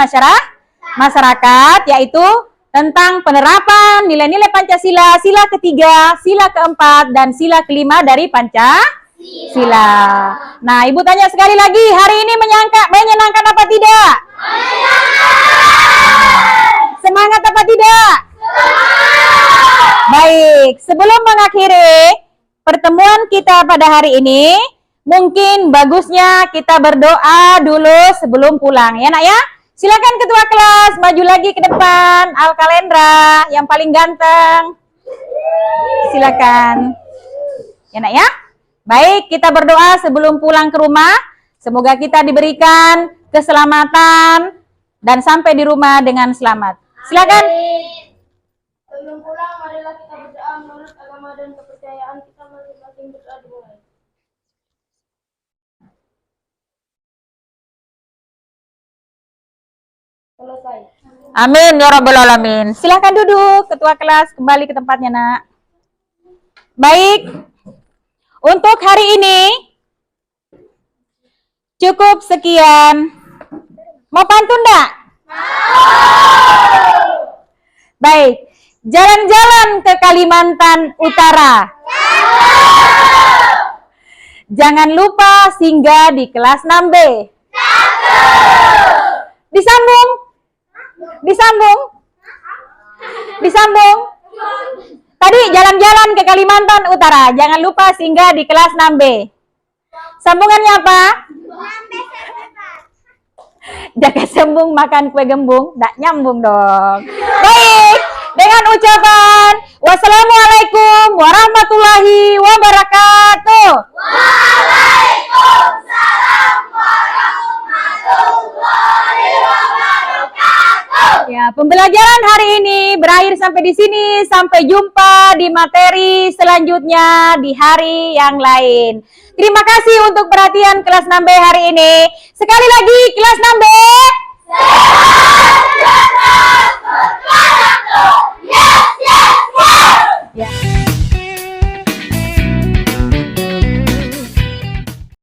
Speaker 1: masyarakat, yaitu tentang penerapan nilai-nilai Pancasila, sila ketiga, sila keempat, dan sila kelima dari Pancasila. Nah, Ibu tanya sekali lagi, hari ini menyenangkan apa tidak? Semangat apa tidak? Baik, sebelum mengakhiri pertemuan kita pada hari ini, mungkin bagusnya kita berdoa dulu sebelum pulang, ya nak ya? Silakan ketua kelas maju lagi ke depan, Alkalendra yang paling ganteng. Silakan. Ya nak ya? Baik, kita berdoa sebelum pulang ke rumah. Semoga kita diberikan keselamatan dan sampai di rumah dengan selamat. Silakan.
Speaker 2: Sebelum pulang, marilah kita berdoa menurut agama dan kepercayaan kita masing-masing. Berdoa dimulai. Selesai.
Speaker 1: Amin ya rabbal alamin. Silakan duduk, ketua kelas kembali ke tempatnya, nak. Baik. Untuk hari ini cukup sekian. Mau pantun enggak? Baik. Jalan-jalan ke Kalimantan Utara. Jangan lupa singgah di kelas 6B. Disambung. Disambung. Disambung. Tadi jalan-jalan ke Kalimantan Utara. Jangan lupa singgah di kelas 6B. Sambungannya apa? Jaga sembung makan kue gembung. Nggak nyambung dong. Baik. Dengan ucapan wassalamualaikum warahmatullahi wabarakatuh.
Speaker 2: Waalaikumsalam warahmatullahi wabarakatuh.
Speaker 1: Ya, pembelajaran hari ini berakhir sampai di sini. Sampai jumpa di materi selanjutnya di hari yang lain. Terima kasih untuk perhatian kelas 6B hari ini. Sekali lagi kelas 6B.